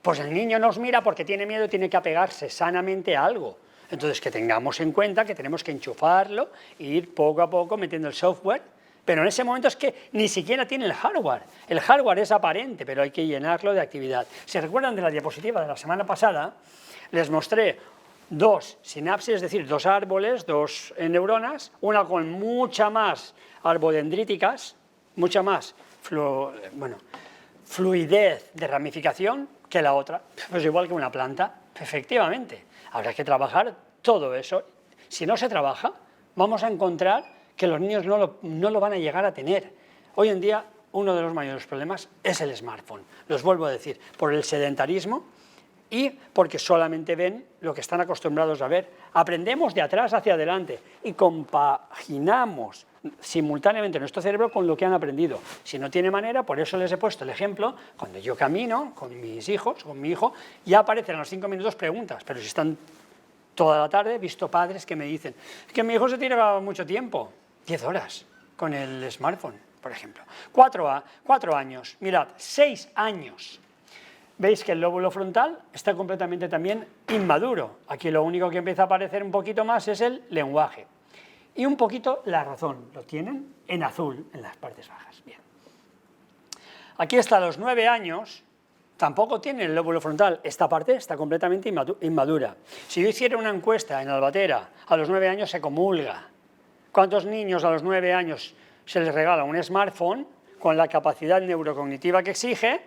Pues el niño nos mira porque tiene miedo y tiene que apegarse sanamente a algo. Entonces, que tengamos en cuenta que tenemos que enchufarlo e ir poco a poco metiendo el software, pero en ese momento es que ni siquiera tiene el hardware. El hardware es aparente, pero hay que llenarlo de actividad. ¿Se recuerdan de la diapositiva de la semana pasada? Les mostré 2 sinapsis, es decir, 2 árboles, 2 neuronas, una con mucha más arbodendríticas, mucha más fluidez de ramificación que la otra, pues igual que una planta, efectivamente. Habrá que trabajar todo eso. Si no se trabaja, vamos a encontrar que los niños no lo van a llegar a tener. Hoy en día, uno de los mayores problemas es el smartphone. Los vuelvo a decir, por el sedentarismo y porque solamente ven lo que están acostumbrados a ver. Aprendemos de atrás hacia adelante y compaginamos simultáneamente nuestro cerebro con lo que han aprendido. Si no tiene manera, por eso les he puesto el ejemplo, cuando yo camino con mis hijos, con mi hijo, ya aparecen a los 5 minutos preguntas, pero si están toda la tarde, he visto padres que me dicen, es que mi hijo se tira mucho tiempo, 10 horas con el smartphone, por ejemplo. 4 años, mirad, 6 años. Veis que el lóbulo frontal está completamente también inmaduro. Aquí lo único que empieza a aparecer un poquito más es el lenguaje. Y un poquito la razón, lo tienen en azul en las partes bajas. Bien. Aquí hasta los 9 años tampoco tienen el lóbulo frontal, esta parte está completamente inmadura. Si yo hiciera una encuesta en Albatera, a los 9 años se comulga. ¿Cuántos niños a los 9 años se les regala un smartphone con la capacidad neurocognitiva que exige,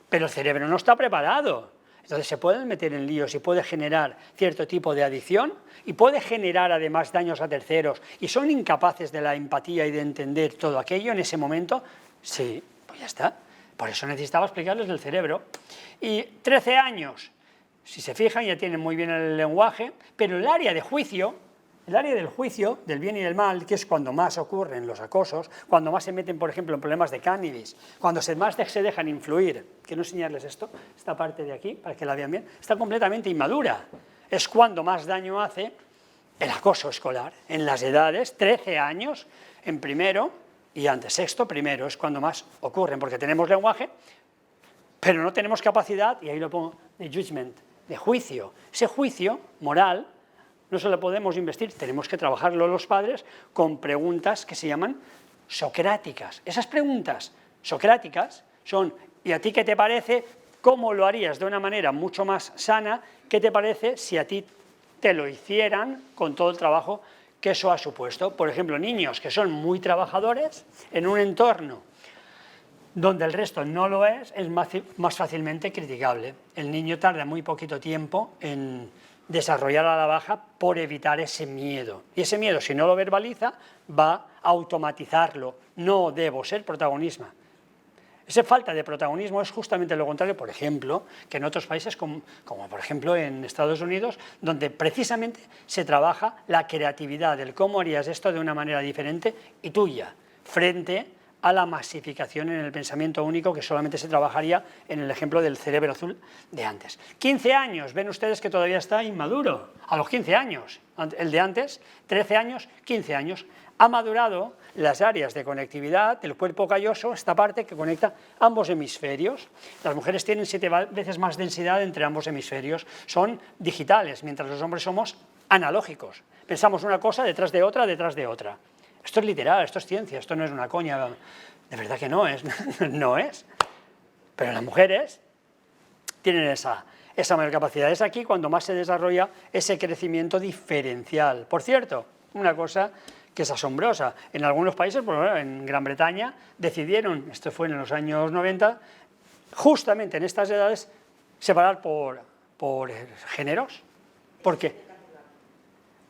pero el cerebro no está preparado? Entonces se pueden meter en líos y puede generar cierto tipo de adicción y puede generar además daños a terceros y son incapaces de la empatía y de entender todo aquello en ese momento. Sí, pues ya está. Por eso necesitaba explicarles el cerebro. Y 13 años, si se fijan, ya tienen muy bien el lenguaje, pero el área de juicio, el área del juicio, del bien y del mal, que es cuando más ocurren los acosos, cuando más se meten, por ejemplo, en problemas de cannabis, cuando más se dejan influir. Quiero enseñarles esto, esta parte de aquí, para que la vean bien, está completamente inmadura. Es cuando más daño hace el acoso escolar. En las edades, 13 años, en primero, y antes, sexto, primero, es cuando más ocurren, porque tenemos lenguaje, pero no tenemos capacidad, y ahí lo pongo, de judgment, de juicio. Ese juicio moral no se lo podemos investir, tenemos que trabajarlo los padres con preguntas que se llaman socráticas. Esas preguntas socráticas son, ¿y a ti qué te parece? ¿Cómo lo harías de una manera mucho más sana? ¿Qué te parece si a ti te lo hicieran con todo el trabajo que eso ha supuesto? Por ejemplo, niños que son muy trabajadores en un entorno donde el resto no lo es más fácilmente criticable. El niño tarda muy poquito tiempo en desarrollar a la baja por evitar ese miedo. Y ese miedo, si no lo verbaliza, va a automatizarlo. No debo ser protagonista. Esa falta de protagonismo es justamente lo contrario, por ejemplo, que en otros países, como por ejemplo en Estados Unidos, donde precisamente se trabaja la creatividad, el cómo harías esto de una manera diferente y tuya, frente a la masificación en el pensamiento único que solamente se trabajaría en el ejemplo del cerebro azul de antes. 15 años, ven ustedes que todavía está inmaduro, a los 15 años, el de antes, 13 años, 15 años, ha madurado las áreas de conectividad del cuerpo calloso, esta parte que conecta ambos hemisferios. Las mujeres tienen 7 veces más densidad entre ambos hemisferios, son digitales, mientras los hombres somos analógicos. Pensamos una cosa detrás de otra, detrás de otra. Esto es literal, esto es ciencia, esto no es una coña, de verdad que no es, no es. Pero las mujeres tienen esa mayor capacidad. Es aquí cuando más se desarrolla ese crecimiento diferencial. Por cierto, una cosa que es asombrosa, en algunos países, por ejemplo, en Gran Bretaña, decidieron, esto fue en los años 90, justamente en estas edades, separar por géneros. ¿Por qué?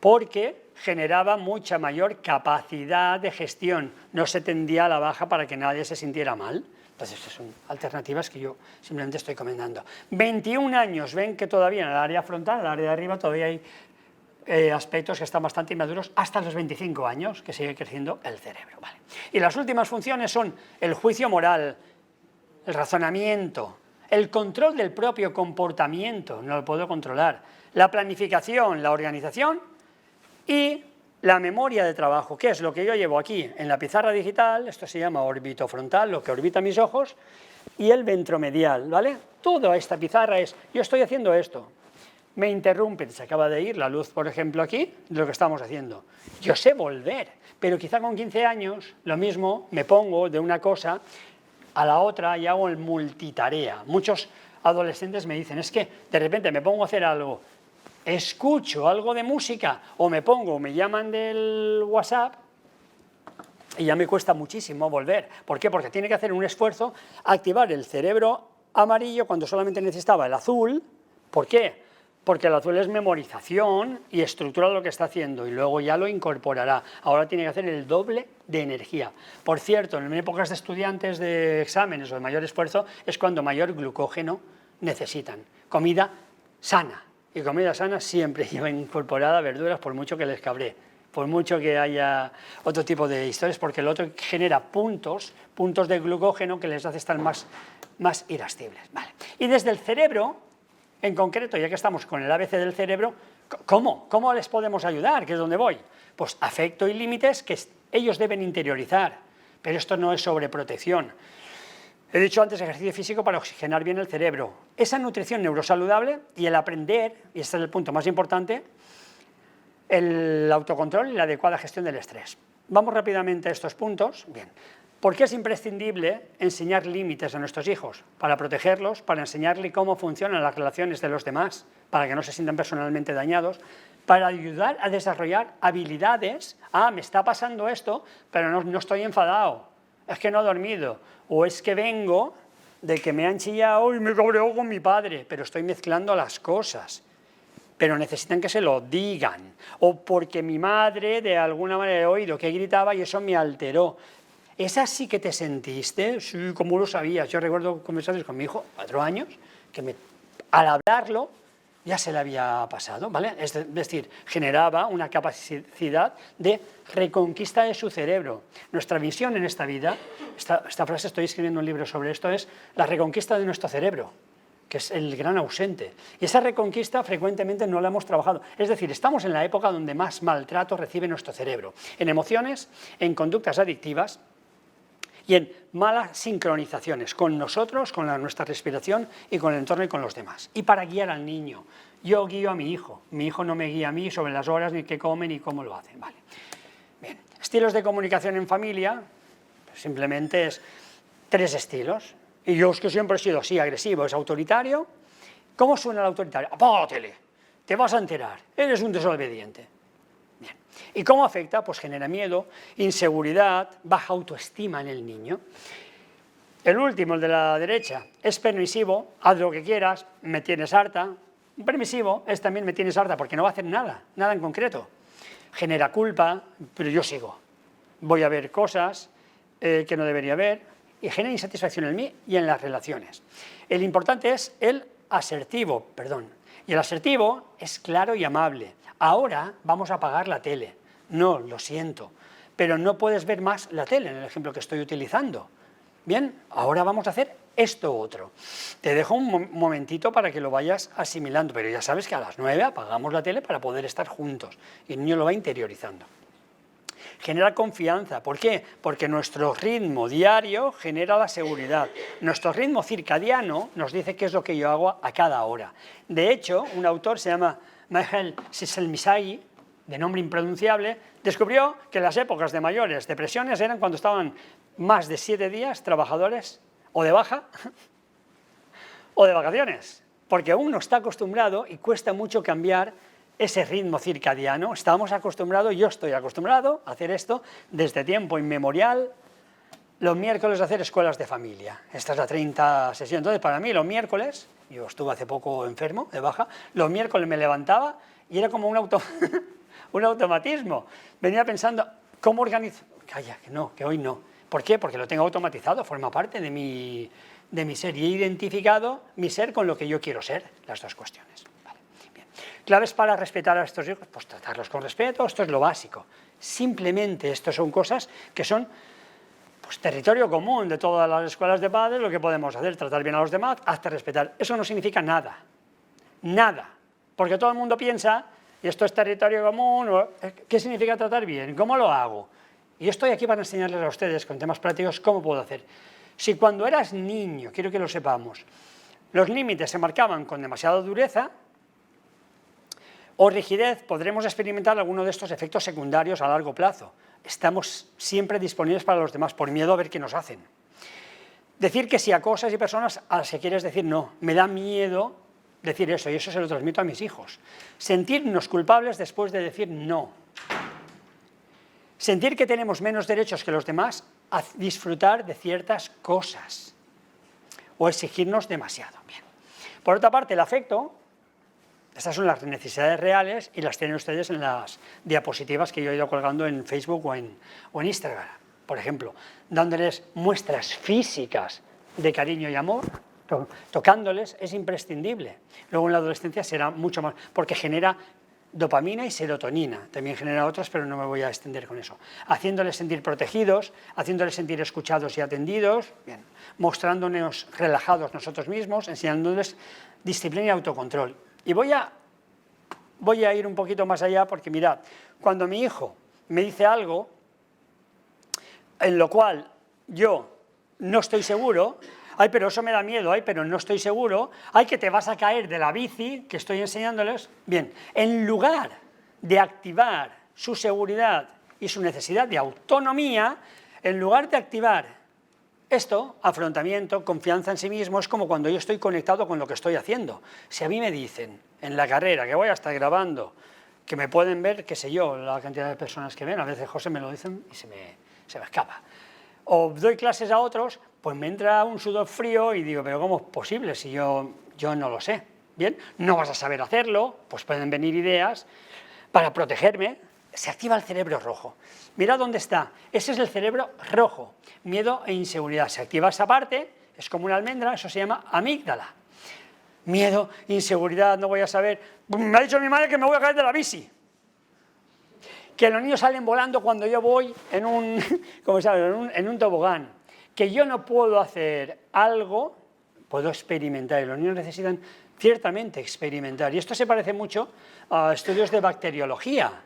Porque generaba mucha mayor capacidad de gestión, no se tendía a la baja para que nadie se sintiera mal. Entonces, son alternativas que yo simplemente estoy comentando. 21 años, ven que todavía en el área frontal, en el área de arriba, todavía hay aspectos que están bastante inmaduros, hasta los 25 años, que sigue creciendo el cerebro. Vale. Y las últimas funciones son el juicio moral, el razonamiento, el control del propio comportamiento, no lo puedo controlar, la planificación, la organización, y la memoria de trabajo, que es lo que yo llevo aquí en la pizarra digital, esto se llama orbitofrontal, lo que orbita mis ojos, y el ventromedial, ¿vale? Toda esta pizarra es, yo estoy haciendo esto, me interrumpen, se acaba de ir la luz, por ejemplo, aquí, de lo que estamos haciendo. Yo sé volver, pero quizá con 15 años, lo mismo, me pongo de una cosa a la otra y hago el multitarea. Muchos adolescentes me dicen, es que de repente me pongo a hacer algo, escucho algo de música o me llaman del WhatsApp y ya me cuesta muchísimo volver. ¿Por qué? Porque tiene que hacer un esfuerzo activar el cerebro amarillo cuando solamente necesitaba el azul. ¿Por qué? Porque el azul es memorización y estructura lo que está haciendo y luego ya lo incorporará. Ahora tiene que hacer el doble de energía. Por cierto, en épocas de estudiantes de exámenes o de mayor esfuerzo es cuando mayor glucógeno necesitan. Comida sana. Y comida sana siempre lleva incorporada verduras, por mucho que les cabree. por mucho que haya otro tipo de historias, porque el otro genera puntos de glucógeno que les hace estar más irascibles. Vale. Y desde el cerebro, en concreto, ya que estamos con el ABC del cerebro, ¿cómo les podemos ayudar? ¿Que es donde voy? Pues afecto y límites que ellos deben interiorizar, pero esto no es sobreprotección. He dicho antes ejercicio físico para oxigenar bien el cerebro. Esa nutrición neurosaludable y el aprender, y este es el punto más importante, el autocontrol y la adecuada gestión del estrés. Vamos rápidamente a estos puntos. Bien. ¿Por qué es imprescindible enseñar límites a nuestros hijos? Para protegerlos, para enseñarles cómo funcionan las relaciones de los demás, para que no se sientan personalmente dañados, para ayudar a desarrollar habilidades. Me está pasando esto, pero no estoy enfadado, es que no he dormido, o es que vengo de que me han chillado y me cabreó con mi padre, pero estoy mezclando las cosas. Pero necesitan que se lo digan, o porque mi madre de alguna manera he oído que gritaba y eso me alteró. ¿Es así que te sentiste? Sí, ¿cómo lo sabías? Yo recuerdo conversaciones con mi hijo, 4 años, que al hablarlo ya se le había pasado, ¿vale? Es decir, generaba una capacidad de reconquista de su cerebro. Nuestra misión en esta vida, esta frase, estoy escribiendo un libro sobre esto, es la reconquista de nuestro cerebro, que es el gran ausente. Y esa reconquista frecuentemente no la hemos trabajado. Es decir, estamos en la época donde más maltrato recibe nuestro cerebro, en emociones, en conductas adictivas y en malas sincronizaciones con nosotros, con nuestra respiración y con el entorno y con los demás. Y para guiar al niño, yo guío a mi hijo no me guía a mí sobre las horas, ni qué come, ni cómo lo hace. Vale. Bien. Estilos de comunicación en familia, simplemente es 3 estilos. Y yo es que siempre he sido así, agresivo, es autoritario. ¿Cómo suena el autoritario? Apaga la tele, te vas a enterar, eres un desobediente. Bien. ¿Y cómo afecta? Pues genera miedo, inseguridad, baja autoestima en el niño. El último, el de la derecha, es permisivo, haz lo que quieras, me tienes harta. Un permisivo es también me tienes harta porque no va a hacer nada en concreto. Genera culpa, pero yo sigo. Voy a ver cosas que no debería ver y genera insatisfacción en mí y en las relaciones. El importante es el asertivo, y el asertivo es claro y amable. Ahora vamos a apagar la tele. No, lo siento, pero no puedes ver más la tele en el ejemplo que estoy utilizando. Bien, ahora vamos a hacer esto otro. Te dejo un momentito para que lo vayas asimilando, pero ya sabes que a las 9 apagamos la tele para poder estar juntos y el niño lo va interiorizando. Genera confianza. ¿Por qué? Porque nuestro ritmo diario genera la seguridad. Nuestro ritmo circadiano nos dice qué es lo que yo hago a cada hora. De hecho, un autor se llama Mihail Csikszentmihalyi, de nombre impronunciable, descubrió que las épocas de mayores depresiones eran cuando estaban más de 7 días trabajadores o de baja o de vacaciones, porque uno está acostumbrado y cuesta mucho cambiar ese ritmo circadiano. Estamos acostumbrados, yo estoy acostumbrado a hacer esto desde tiempo inmemorial, los miércoles a hacer escuelas de familia. Esta es la 30 sesión. Entonces, para mí los miércoles, yo estuve hace poco enfermo, de baja, los miércoles me levantaba y era como un automatismo. Venía pensando, ¿cómo organizo? Calla, que hoy no. ¿Por qué? Porque lo tengo automatizado, forma parte de mi ser y he identificado mi ser con lo que yo quiero ser, las dos cuestiones. Vale, bien. Claves para respetar a estos hijos, pues tratarlos con respeto, esto es lo básico. Simplemente esto son cosas que son pues, territorio común de todas las escuelas de padres, lo que podemos hacer, tratar bien a los demás, hasta respetar. Eso no significa nada, porque todo el mundo piensa, y esto es territorio común, ¿qué significa tratar bien? ¿Cómo lo hago? Y yo estoy aquí para enseñarles a ustedes con temas prácticos cómo puedo hacer. Si cuando eras niño, quiero que lo sepamos, los límites se marcaban con demasiada dureza o rigidez, podremos experimentar alguno de estos efectos secundarios a largo plazo. Estamos siempre disponibles para los demás por miedo a ver qué nos hacen. Decir que sí a cosas y personas a las que quieres decir no. Me da miedo decir eso y eso se lo transmito a mis hijos. Sentirnos culpables después de decir no. Sentir que tenemos menos derechos que los demás a disfrutar de ciertas cosas o exigirnos demasiado. Bien. Por otra parte, el afecto, estas son las necesidades reales y las tienen ustedes en las diapositivas que yo he ido colgando en Facebook o en Instagram, por ejemplo, dándoles muestras físicas de cariño y amor, tocándoles es imprescindible. Luego en la adolescencia será mucho más, porque genera dopamina y serotonina. También genera otras, pero no me voy a extender con eso. Haciéndoles sentir protegidos, haciéndoles sentir escuchados y atendidos, bien, mostrándonos relajados nosotros mismos, enseñándoles disciplina y autocontrol. Y voy a ir un poquito más allá porque mirad, cuando mi hijo me dice algo en lo cual yo no estoy seguro, ay, pero eso me da miedo, ay, pero no estoy seguro, ay, que te vas a caer de la bici, que estoy enseñándoles. Bien, en lugar de activar su seguridad y su necesidad de autonomía, en lugar de activar esto, afrontamiento, confianza en sí mismo, es como cuando yo estoy conectado con lo que estoy haciendo. Si a mí me dicen en la carrera que voy a estar grabando, que me pueden ver, qué sé yo, la cantidad de personas que ven, a veces José me lo dicen y se me escapa. O doy clases a otros, pues me entra un sudor frío y digo, pero ¿cómo es posible si yo no lo sé? Bien, no vas a saber hacerlo, pues pueden venir ideas para protegerme. Se activa el cerebro rojo. Mirad dónde está. Ese es el cerebro rojo. Miedo e inseguridad. Se activa esa parte, es como una almendra, eso se llama amígdala. Miedo, inseguridad, no voy a saber. Me ha dicho mi madre que me voy a caer de la bici. Que los niños salen volando cuando yo voy en un tobogán. Que yo no puedo hacer algo, puedo experimentar. Y los niños necesitan ciertamente experimentar. Y esto se parece mucho a estudios de bacteriología.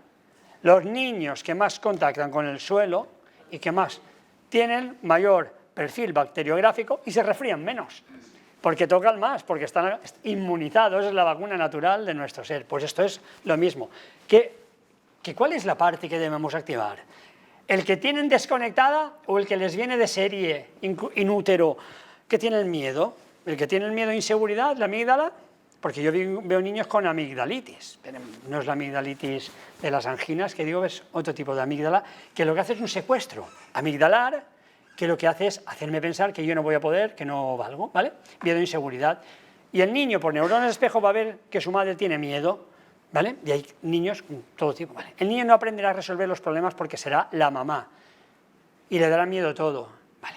Los niños que más contactan con el suelo y que más tienen mayor perfil bacteriográfico y se resfrían menos, porque tocan más, porque están inmunizados, es la vacuna natural de nuestro ser. Pues esto es lo mismo. ¿Cuál es la parte que debemos activar? ¿El que tienen desconectada o el que les viene de serie, inútero, que tienen miedo? ¿El que tiene el miedo e inseguridad, la amígdala? Porque yo veo niños con amigdalitis, pero no es la amigdalitis de las anginas, que digo es otro tipo de amígdala, que lo que hace es un secuestro amigdalar, que lo que hace es hacerme pensar que yo no voy a poder, que no valgo, ¿vale? Miedo e inseguridad. Y el niño, por neuronas espejo, va a ver que su madre tiene miedo, ¿vale? Y hay niños con todo tipo, ¿vale? El niño no aprenderá a resolver los problemas porque será la mamá y le dará miedo todo, ¿vale?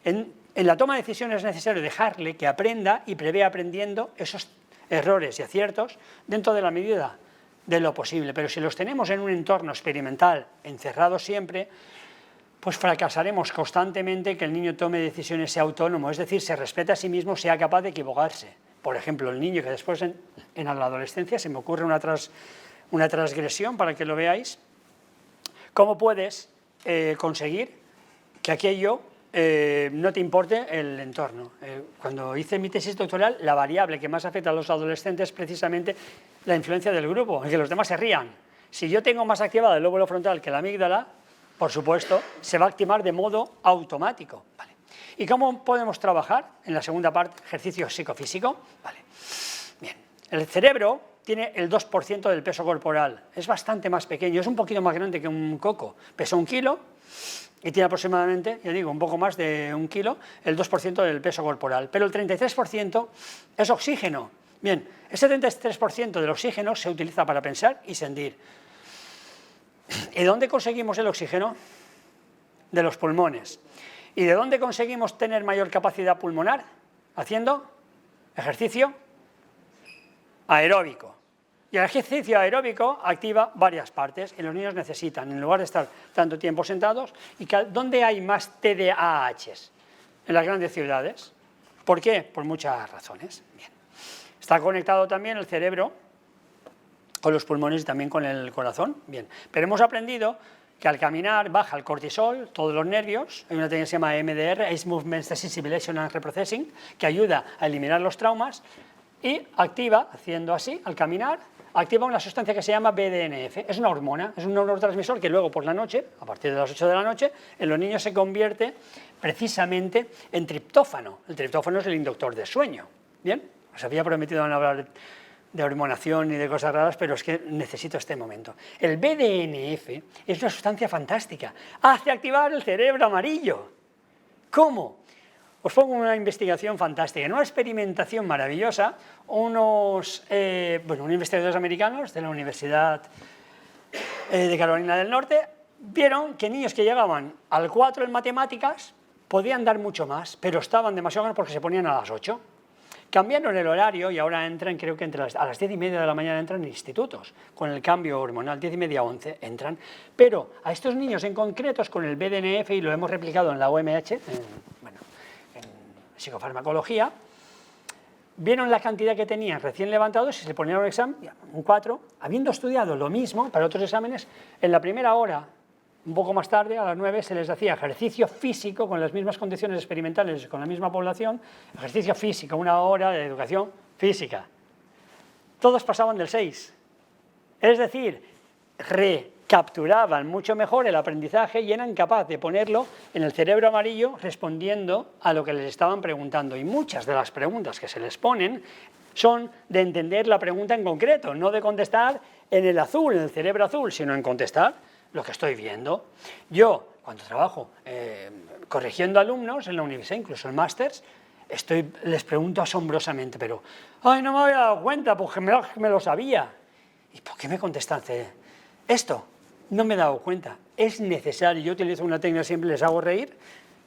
En la toma de decisiones es necesario dejarle que aprenda y prevé aprendiendo esos errores y aciertos dentro de la medida de lo posible, pero si los tenemos en un entorno experimental, encerrado siempre, pues fracasaremos constantemente que el niño tome decisiones, sea autónomo, es decir, se respete a sí mismo, sea capaz de equivocarse. Por ejemplo, el niño que después en la adolescencia, se me ocurre una transgresión para que lo veáis, ¿cómo puedes conseguir que aquello no te importe el entorno? Cuando hice mi tesis doctoral, la variable que más afecta a los adolescentes es precisamente la influencia del grupo, el que los demás se rían. Si yo tengo más activado el lóbulo frontal que la amígdala, por supuesto, se va a activar de modo automático. ¿Vale? ¿Y cómo podemos trabajar? En la segunda parte, ejercicio psicofísico. Vale. Bien. El cerebro tiene el 2% del peso corporal, es bastante más pequeño, es un poquito más grande que un coco, pesa 1 kilo y tiene aproximadamente, ya digo, un poco más de 1 kilo, el 2% del peso corporal, pero el 33% es oxígeno. Bien, ese 33% del oxígeno se utiliza para pensar y sentir. ¿Y dónde conseguimos el oxígeno? De los pulmones. ¿Y de dónde conseguimos tener mayor capacidad pulmonar? Haciendo ejercicio aeróbico. Y el ejercicio aeróbico activa varias partes y los niños necesitan, en lugar de estar tanto tiempo sentados, ¿dónde hay más TDAHs? En las grandes ciudades. ¿Por qué? Por muchas razones. Bien. Está conectado también el cerebro con los pulmones y también con el corazón. Bien. Pero hemos aprendido que al caminar baja el cortisol, todos los nervios, hay una técnica que se llama MDR, Ace Movement Desensitization and Reprocessing, que ayuda a eliminar los traumas y activa, haciendo así, al caminar, activa una sustancia que se llama BDNF, es una hormona, es un neurotransmisor que luego por la noche, a partir de las 8 de la noche, en los niños se convierte precisamente en triptófano. El triptófano es el inductor de sueño. Bien, os había prometido no hablar de hormonación y de cosas raras, pero es que necesito este momento. El BDNF es una sustancia fantástica, hace activar el cerebro amarillo. ¿Cómo? Os pongo una investigación fantástica. En una experimentación maravillosa, unos investigadores americanos de la Universidad de Carolina del Norte vieron que niños que llegaban al 4 en matemáticas podían dar mucho más, pero estaban demasiado ganos porque se ponían a las 8. Cambiaron el horario y ahora entran, creo que a las 10:30 de la mañana entran en institutos, con el cambio hormonal, 10:30 a 11 entran, pero a estos niños en concretos con el BDNF, y lo hemos replicado en la OMH, en psicofarmacología, vieron la cantidad que tenían recién levantados y se ponían un examen, un 4, habiendo estudiado lo mismo para otros exámenes, en la primera hora, un poco más tarde, a las 9, se les hacía ejercicio físico con las mismas condiciones experimentales, con la misma población, ejercicio físico, 1 hora de educación física. Todos pasaban del 6. Es decir, recapturaban mucho mejor el aprendizaje y eran capaces de ponerlo en el cerebro amarillo respondiendo a lo que les estaban preguntando. Y muchas de las preguntas que se les ponen son de entender la pregunta en concreto, no de contestar en el azul, en el cerebro azul, sino en contestar lo que estoy viendo. Yo, cuando trabajo corrigiendo alumnos en la universidad, incluso en másters, les pregunto asombrosamente, pero, ¡ay, no me había dado cuenta, porque me lo sabía! ¿Y por qué me contestaste esto? No me he dado cuenta. Es necesario. Yo utilizo una técnica, siempre les hago reír,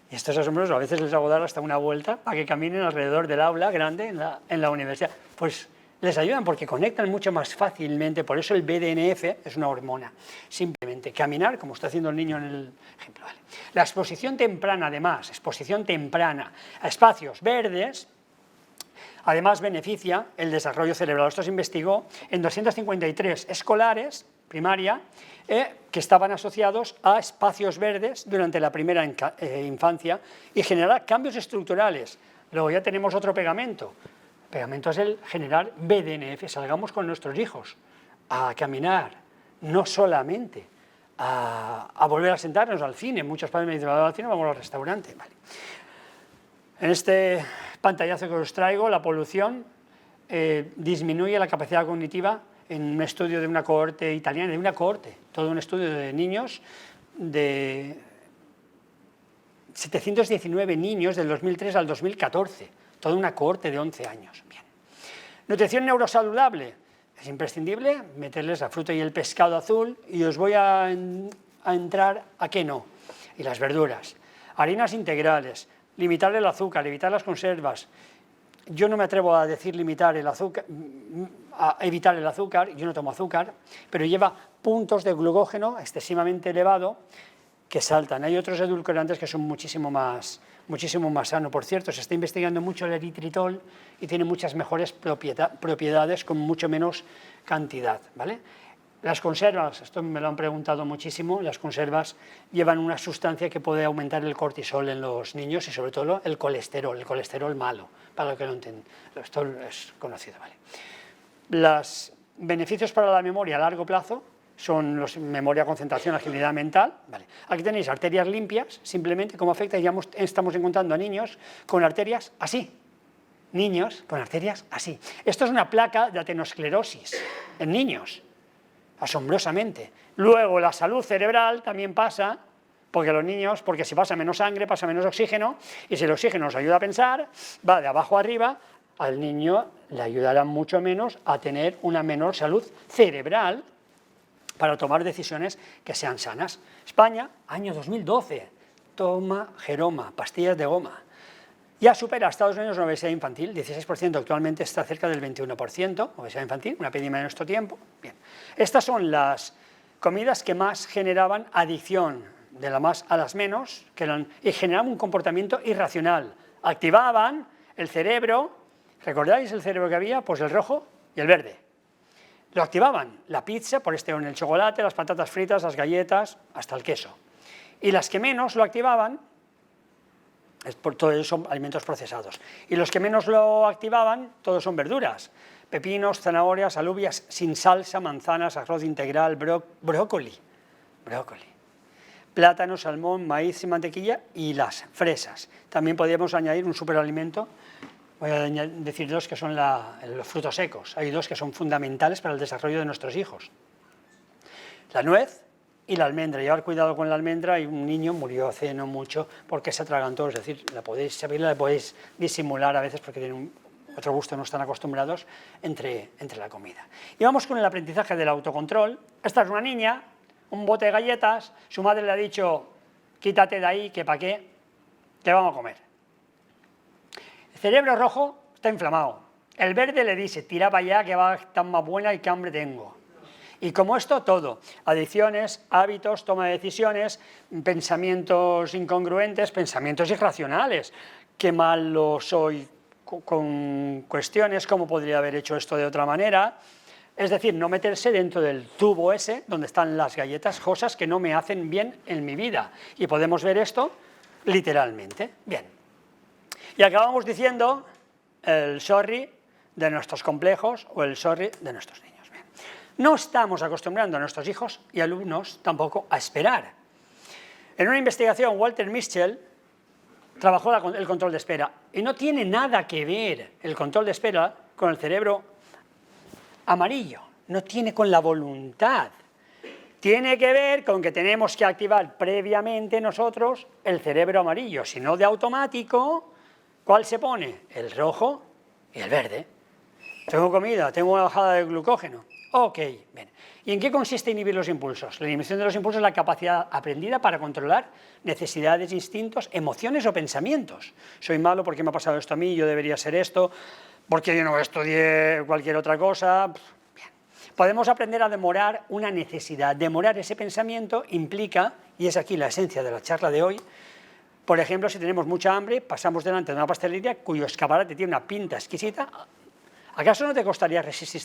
y estos asombrosos a veces les hago dar hasta una vuelta para que caminen alrededor del aula grande en la universidad. Pues les ayudan porque conectan mucho más fácilmente, por eso el BDNF es una hormona. Simplemente caminar, como está haciendo el niño en el ejemplo. ¿Vale? La exposición temprana, además, exposición temprana a espacios verdes, además beneficia el desarrollo cerebral. Esto se investigó en 253 escolares, primaria, que estaban asociados a espacios verdes durante la primera infancia y generar cambios estructurales. Luego ya tenemos otro pegamento. El pegamento es el generar BDNF. Salgamos con nuestros hijos a caminar, no solamente a volver a sentarnos al cine. Muchos padres me dicen, vamos al cine, vamos al restaurante. Vale. En este pantallazo que os traigo, la polución disminuye la capacidad cognitiva en un estudio de una cohorte italiana, todo un estudio de niños, de 719 niños del 2003 al 2014, toda una cohorte de 11 años. Bien. Nutrición neurosaludable, es imprescindible meterles la fruta y el pescado azul, y os voy a entrar a qué no, y las verduras. Harinas integrales, limitar el azúcar, evitar las conservas. Yo no me atrevo a decir limitar el azúcar, a evitar el azúcar, yo no tomo azúcar, pero lleva puntos de glucógeno excesivamente elevado que saltan. Hay otros edulcorantes que son muchísimo más sanos. Por cierto, se está investigando mucho el eritritol y tiene muchas mejores propiedades con mucho menos cantidad, ¿vale? Las conservas, esto me lo han preguntado muchísimo, las conservas llevan una sustancia que puede aumentar el cortisol en los niños y sobre todo el colesterol malo, para lo que no entienden. Esto es conocido, ¿vale? Los beneficios para la memoria a largo plazo son memoria, concentración, agilidad mental. Vale. Aquí tenéis arterias limpias, simplemente cómo afecta, ya estamos encontrando a niños con arterias así. Niños con arterias así. Esto es una placa de aterosclerosis en niños. Asombrosamente. Luego la salud cerebral también pasa, porque los niños, porque si pasa menos sangre, pasa menos oxígeno, y si el oxígeno nos ayuda a pensar, va de abajo a arriba, al niño le ayudará mucho menos a tener una menor salud cerebral para tomar decisiones que sean sanas. España, año 2012, toma Geroma, pastillas de goma. Ya supera a Estados Unidos la obesidad infantil, 16%, actualmente está cerca del 21%, obesidad infantil, una epidemia en nuestro tiempo. Bien. Estas son las comidas que más generaban adicción, de las más a las menos, y generaban un comportamiento irracional. Activaban el cerebro, ¿recordáis el cerebro que había? Pues el rojo y el verde. Lo activaban la pizza, por en el chocolate, las patatas fritas, las galletas, hasta el queso. Y las que menos lo activaban, todos son alimentos procesados. Y los que menos lo activaban, todos son verduras. Pepinos, zanahorias, alubias sin salsa, manzanas, arroz integral, brócoli. Plátano, salmón, maíz sin mantequilla y las fresas. También podríamos añadir un superalimento. Voy a decir dos que son los frutos secos. Hay dos que son fundamentales para el desarrollo de nuestros hijos. La nuez y la almendra. Llevar cuidado con la almendra, y un niño murió hace no mucho porque se atragantó, es decir, la podéis abrir, la podéis disimular a veces porque tienen otro gusto, no están acostumbrados entre la comida. Y vamos con el aprendizaje del autocontrol. Esta es una niña, un bote de galletas, su madre le ha dicho, quítate de ahí, que para qué vamos a comer. El cerebro rojo está inflamado. El verde le dice, tira para allá que va tan más buena y qué hambre tengo. Y como esto, todo. Adicciones, hábitos, toma de decisiones, pensamientos incongruentes, pensamientos irracionales. Qué malo soy con cuestiones, cómo podría haber hecho esto de otra manera. Es decir, no meterse dentro del tubo ese donde están las galletas, cosas que no me hacen bien en mi vida. Y podemos ver esto literalmente. Bien. Y acabamos diciendo el sorry de nuestros complejos o el sorry de nuestros niños. Bien. No estamos acostumbrando a nuestros hijos y alumnos tampoco a esperar. En una investigación, Walter Mischel trabajó el control de espera y no tiene nada que ver el control de espera con el cerebro amarillo, no tiene con la voluntad. Tiene que ver con que tenemos que activar previamente nosotros el cerebro amarillo, si no de automático, ¿cuál se pone? El rojo y el verde. Tengo comida, tengo una bajada de glucógeno. Ok, bien. ¿Y en qué consiste inhibir los impulsos? La inhibición de los impulsos es la capacidad aprendida para controlar necesidades, instintos, emociones o pensamientos. Soy malo porque me ha pasado esto a mí, yo debería ser esto, porque yo no estudié cualquier otra cosa. Bien. Podemos aprender a demorar una necesidad. Demorar ese pensamiento implica, y es aquí la esencia de la charla de hoy, por ejemplo, si tenemos mucha hambre, pasamos delante de una pastelería cuyo escaparate tiene una pinta exquisita. ¿Acaso no te costaría resistir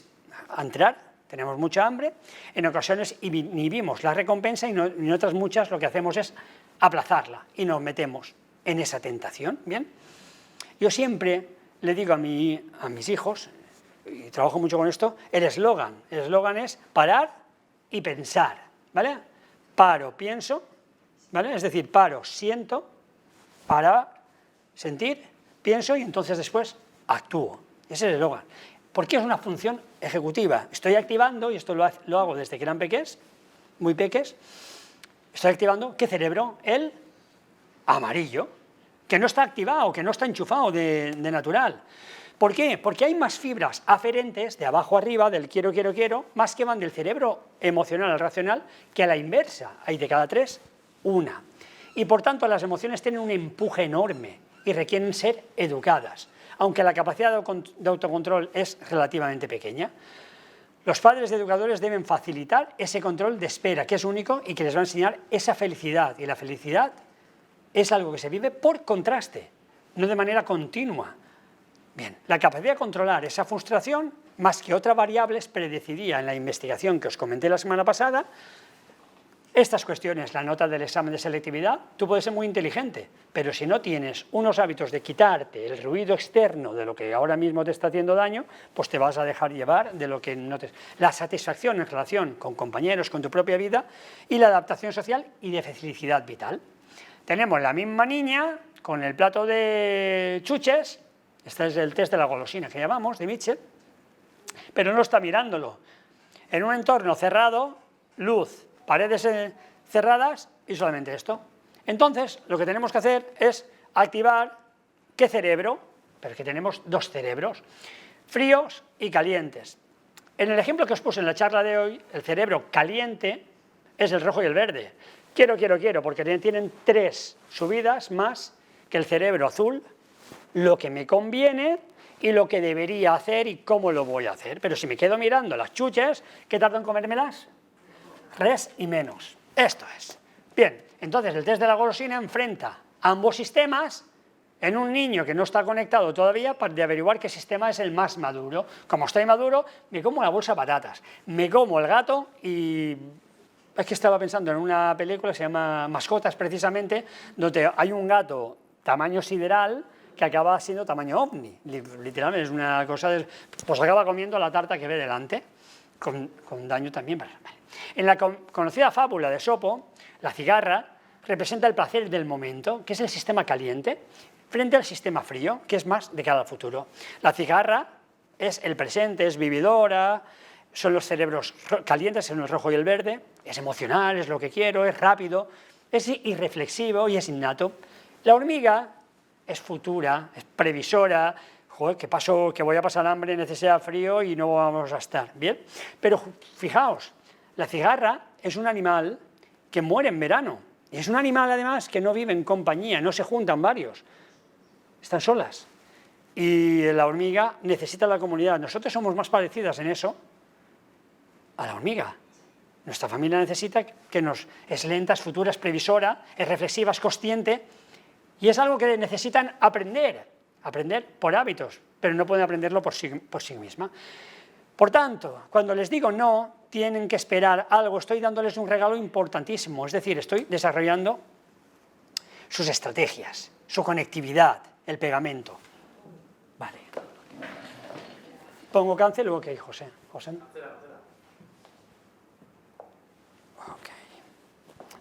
a entrar? Tenemos mucha hambre, en ocasiones inhibimos la recompensa y en otras muchas lo que hacemos es aplazarla y nos metemos en esa tentación. ¿Bien? Yo siempre le digo a mis hijos, y trabajo mucho con esto, el eslogan es parar y pensar, ¿vale? Paro, pienso, ¿vale? Es decir, paro, siento, para sentir, pienso y entonces después actúo. Ese es el eslogan. Porque es una función ejecutiva. Estoy activando, y esto lo hago desde que eran peques, muy peques, estoy activando, ¿qué cerebro? El amarillo, que no está activado, que no está enchufado de natural. ¿Por qué? Porque hay más fibras aferentes de abajo arriba, del quiero, quiero, quiero, más que van del cerebro emocional al racional, que a la inversa. Hay de cada 3, una. Y por tanto las emociones tienen un empuje enorme y requieren ser educadas, aunque la capacidad de autocontrol es relativamente pequeña. Los padres de educadores deben facilitar ese control de espera, que es único y que les va a enseñar esa felicidad. Y la felicidad es algo que se vive por contraste, no de manera continua. Bien, la capacidad de controlar esa frustración, más que otra variable, predecidía en la investigación que os comenté la semana pasada, estas cuestiones, la nota del examen de selectividad, tú puedes ser muy inteligente, pero si no tienes unos hábitos de quitarte el ruido externo de lo que ahora mismo te está haciendo daño, pues te vas a dejar llevar de lo que no te... La satisfacción en relación con compañeros, con tu propia vida, y la adaptación social y de felicidad vital. Tenemos la misma niña con el plato de chuches, este es el test de la golosina que llamamos, de Mitchell, pero no está mirándolo. En un entorno cerrado, luz, paredes cerradas y solamente esto. Entonces, lo que tenemos que hacer es activar, ¿qué cerebro? Pero es que tenemos dos cerebros, fríos y calientes. En el ejemplo que os puse en la charla de hoy, el cerebro caliente es el rojo y el verde. Quiero, quiero, quiero, porque tienen 3 subidas más que el cerebro azul, lo que me conviene y lo que debería hacer y cómo lo voy a hacer. Pero si me quedo mirando las chuches, ¿qué tardo en comérmelas? Res y menos. Esto es. Bien, entonces el test de la golosina enfrenta ambos sistemas en un niño que no está conectado todavía para averiguar qué sistema es el más maduro. Como estoy maduro, me como la bolsa de patatas, me como el gato y... Es que estaba pensando en una película que se llama Mascotas, precisamente, donde hay un gato tamaño sideral que acaba siendo tamaño ovni. Literalmente es una cosa de... Pues acaba comiendo la tarta que ve delante, con daño también. Vale. En la conocida fábula de Esopo, la cigarra representa el placer del momento, que es el sistema caliente, frente al sistema frío, que es más de cara al futuro. La cigarra es el presente, es vividora, son los cerebros calientes, son el rojo y el verde, es emocional, es lo que quiero, es rápido, es irreflexivo y es innato. La hormiga es futura, es previsora, joder, que voy a pasar hambre, necesidad, frío y no vamos a estar, ¿bien? Pero fijaos, la cigarra es un animal que muere en verano. Y es un animal, además, que no vive en compañía, no se juntan varios. Están solas. y la hormiga necesita la comunidad. Nosotros somos más parecidas en eso a la hormiga. Nuestra familia necesita es lenta, es futura, es previsora, es reflexiva, es consciente, y es algo que necesitan aprender por hábitos, pero no pueden aprenderlo por sí misma. Por tanto, cuando les digo no, tienen que esperar algo, estoy dándoles un regalo importantísimo, es decir, estoy desarrollando sus estrategias, su conectividad, el pegamento. Vale. Pongo cáncer, luego ¿qué hay, José? ¿José? Ok.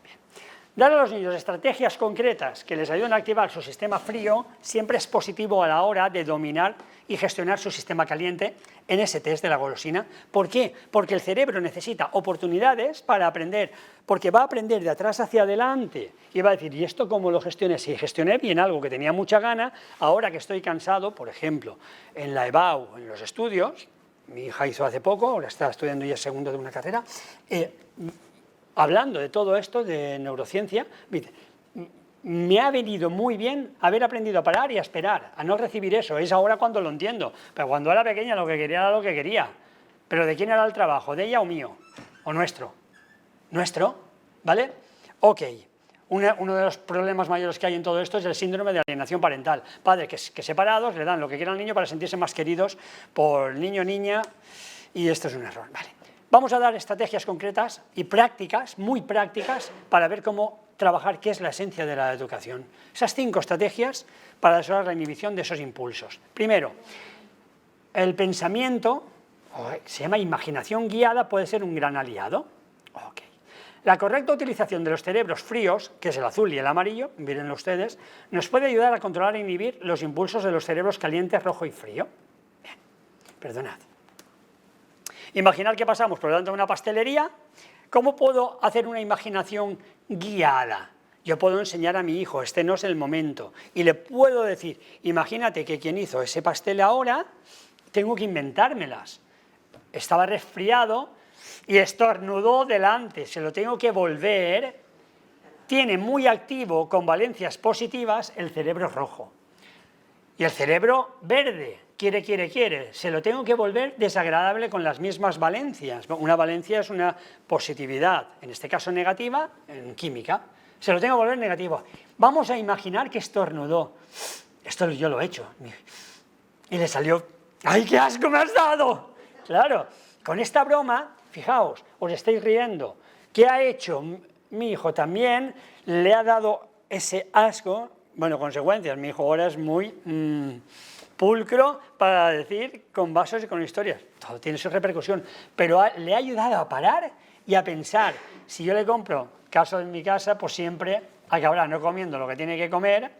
Bien. Dar a los niños estrategias concretas que les ayuden a activar su sistema frío siempre es positivo a la hora de dominar y gestionar su sistema caliente en ese test de la golosina. ¿Por qué? Porque el cerebro necesita oportunidades para aprender, porque va a aprender de atrás hacia adelante y va a decir, ¿y esto cómo lo gestioné? Si gestioné bien algo que tenía mucha gana, ahora que estoy cansado, por ejemplo, en la EBAU, en los estudios, mi hija hizo hace poco, ahora está estudiando ya segundo de una carrera, hablando de todo esto, de neurociencia, me ha venido muy bien haber aprendido a parar y a esperar, a no recibir eso. Es ahora cuando lo entiendo, pero cuando era pequeña lo que quería era lo que quería. Pero ¿de quién era el trabajo? ¿De ella o mío? ¿O nuestro? ¿Nuestro? ¿Vale? Ok. Uno de los problemas mayores que hay en todo esto es el síndrome de alienación parental. Padres que separados le dan lo que quiera al niño para sentirse más queridos por niño o niña, y esto es un error. Vale. Vamos a dar estrategias concretas y prácticas, muy prácticas, para ver cómo trabajar qué es la esencia de la educación. Esas 5 estrategias para desarrollar la inhibición de esos impulsos. Primero, el pensamiento, se llama imaginación guiada, puede ser un gran aliado. Okay. La correcta utilización de los cerebros fríos, que es el azul y el amarillo, mírenlo ustedes, nos puede ayudar a controlar e inhibir los impulsos de los cerebros calientes, rojo y frío. Bien, perdonad. Imaginar que pasamos por delante de una pastelería. ¿Cómo puedo hacer una imaginación guiada? Yo puedo enseñar a mi hijo, este no es el momento, y le puedo decir, imagínate que quien hizo ese pastel ahora, tengo que inventármelas. Estaba resfriado y estornudó delante, se lo tengo que volver. Tiene muy activo, con valencias positivas, el cerebro rojo. Y el cerebro verde, quiere, se lo tengo que volver desagradable con las mismas valencias. Una valencia es una positividad, en este caso negativa, en química. Se lo tengo que volver negativo. Vamos a imaginar que estornudó. Esto yo lo he hecho. Y le salió, ¡ay, qué asco me has dado! Claro, con esta broma, fijaos, os estáis riendo. ¿Qué ha hecho mi hijo? También le ha dado ese asco. Bueno, consecuencias, mi hijo ahora es muy pulcro para decir con vasos y con historias. Todo tiene su repercusión, pero le ha ayudado a parar y a pensar. Si yo le compro caso en mi casa, pues siempre acabará no comiendo lo que tiene que comer,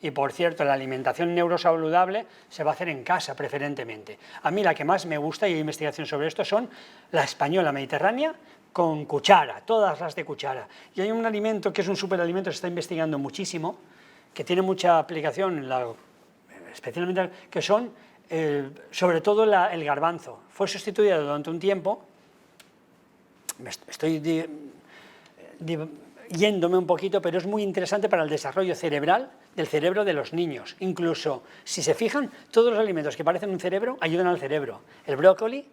y por cierto, la alimentación neurosaludable se va a hacer en casa preferentemente. A mí la que más me gusta, y hay investigación sobre esto, son la española mediterránea con cuchara, todas las de cuchara. Y hay un alimento que es un superalimento, se está investigando muchísimo, que tiene mucha aplicación, especialmente que son, sobre todo el garbanzo. Fue sustituido durante un tiempo, estoy yéndome un poquito, pero es muy interesante para el desarrollo cerebral del cerebro de los niños. Incluso, si se fijan, todos los alimentos que parecen un cerebro ayudan al cerebro. El brócoli,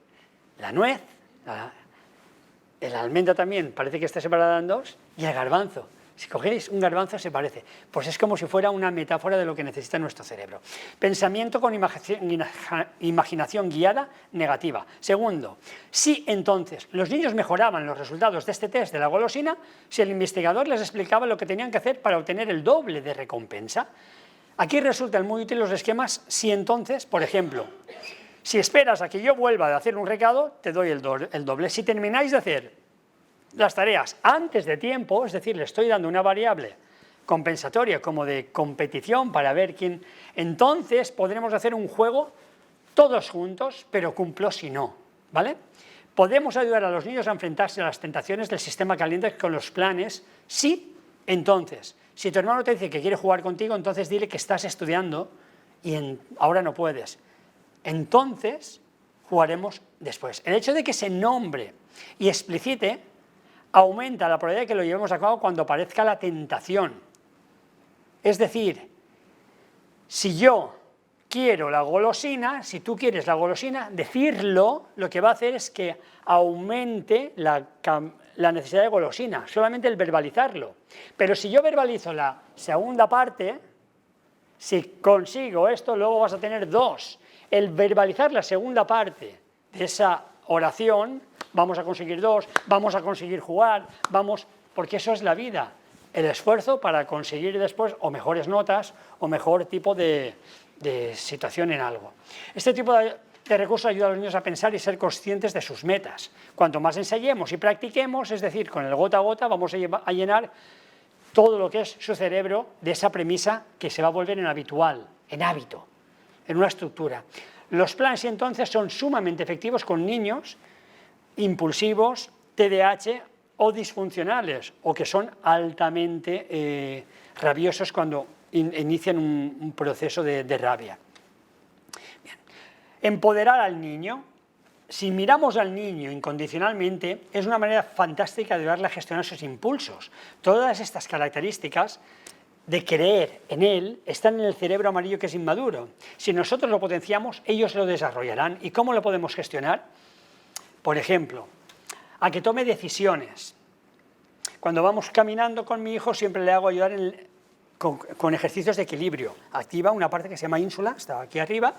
la nuez, la almendra también parece que está separada en dos, y el garbanzo. Si cogéis un garbanzo se parece, pues es como si fuera una metáfora de lo que necesita nuestro cerebro. Pensamiento con imaginación guiada negativa. Segundo, si entonces los niños mejoraban los resultados de este test de la golosina, si el investigador les explicaba lo que tenían que hacer para obtener el doble de recompensa. Aquí resultan muy útiles los esquemas si entonces, por ejemplo, si esperas a que yo vuelva a hacer un recado, te doy el doble. Si termináis de hacer las tareas antes de tiempo, es decir, le estoy dando una variable compensatoria como de competición para ver quién, entonces podremos hacer un juego todos juntos, pero cumplo si no, ¿vale? Podemos ayudar a los niños a enfrentarse a las tentaciones del sistema caliente con los planes, sí, entonces. Si tu hermano te dice que quiere jugar contigo, entonces dile que estás estudiando y ahora no puedes. Entonces jugaremos después. El hecho de que se nombre y explicite aumenta la probabilidad de que lo llevemos a cabo cuando aparezca la tentación. Es decir, si yo quiero la golosina, si tú quieres la golosina, decirlo lo que va a hacer es que aumente la necesidad de golosina, solamente el verbalizarlo. Pero si yo verbalizo la segunda parte, si consigo esto, luego vas a tener dos. El verbalizar la segunda parte de esa oración, vamos a conseguir dos, vamos a conseguir jugar, porque eso es la vida. El esfuerzo para conseguir después o mejores notas o mejor tipo de situación en algo. Este tipo de recursos ayuda a los niños a pensar y ser conscientes de sus metas. Cuanto más ensayemos y practiquemos, es decir, con el gota a gota vamos a llenar todo lo que es su cerebro de esa premisa que se va a volver en habitual, en hábito, en una estructura. Los planes entonces son sumamente efectivos con niños impulsivos, TDAH o disfuncionales, o que son altamente rabiosos cuando inician un proceso de rabia. Bien. Empoderar al niño. Si miramos al niño incondicionalmente, es una manera fantástica de ayudarle a gestionar sus impulsos. Todas estas características de creer en él están en el cerebro amarillo, que es inmaduro. Si nosotros lo potenciamos, ellos lo desarrollarán. ¿Y cómo lo podemos gestionar? Por ejemplo, a que tome decisiones. Cuando vamos caminando con mi hijo, siempre le hago ayudar con ejercicios de equilibrio. Activa una parte que se llama ínsula, está aquí arriba,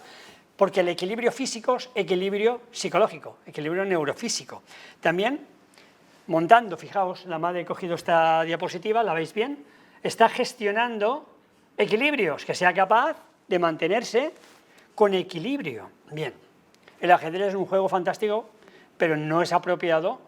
porque el equilibrio físico es equilibrio psicológico, equilibrio neurofísico. También, montando, fijaos, la madre ha cogido esta diapositiva, ¿la veis bien? Está gestionando equilibrios, que sea capaz de mantenerse con equilibrio. Bien, el ajedrez es un juego fantástico, pero no es apropiado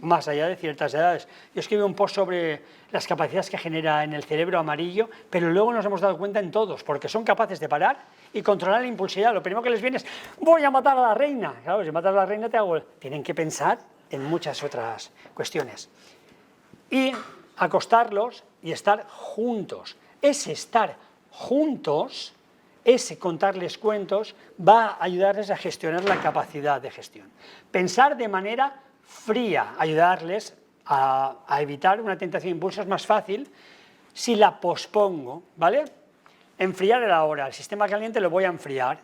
más allá de ciertas edades. Yo escribí un post sobre las capacidades que genera en el cerebro amarillo, pero luego nos hemos dado cuenta en todos, porque son capaces de parar y controlar la impulsividad. Lo primero que les viene es, voy a matar a la reina. Claro, si matas a la reina tienen que pensar en muchas otras cuestiones. Y acostarlos y estar juntos. Ese estar juntos, ese contarles cuentos, va a ayudarles a gestionar la capacidad de gestión. Pensar de manera fría, ayudarles a evitar una tentación de impulso es más fácil si la pospongo, ¿vale? Enfriar el ahora, el sistema caliente lo voy a enfriar.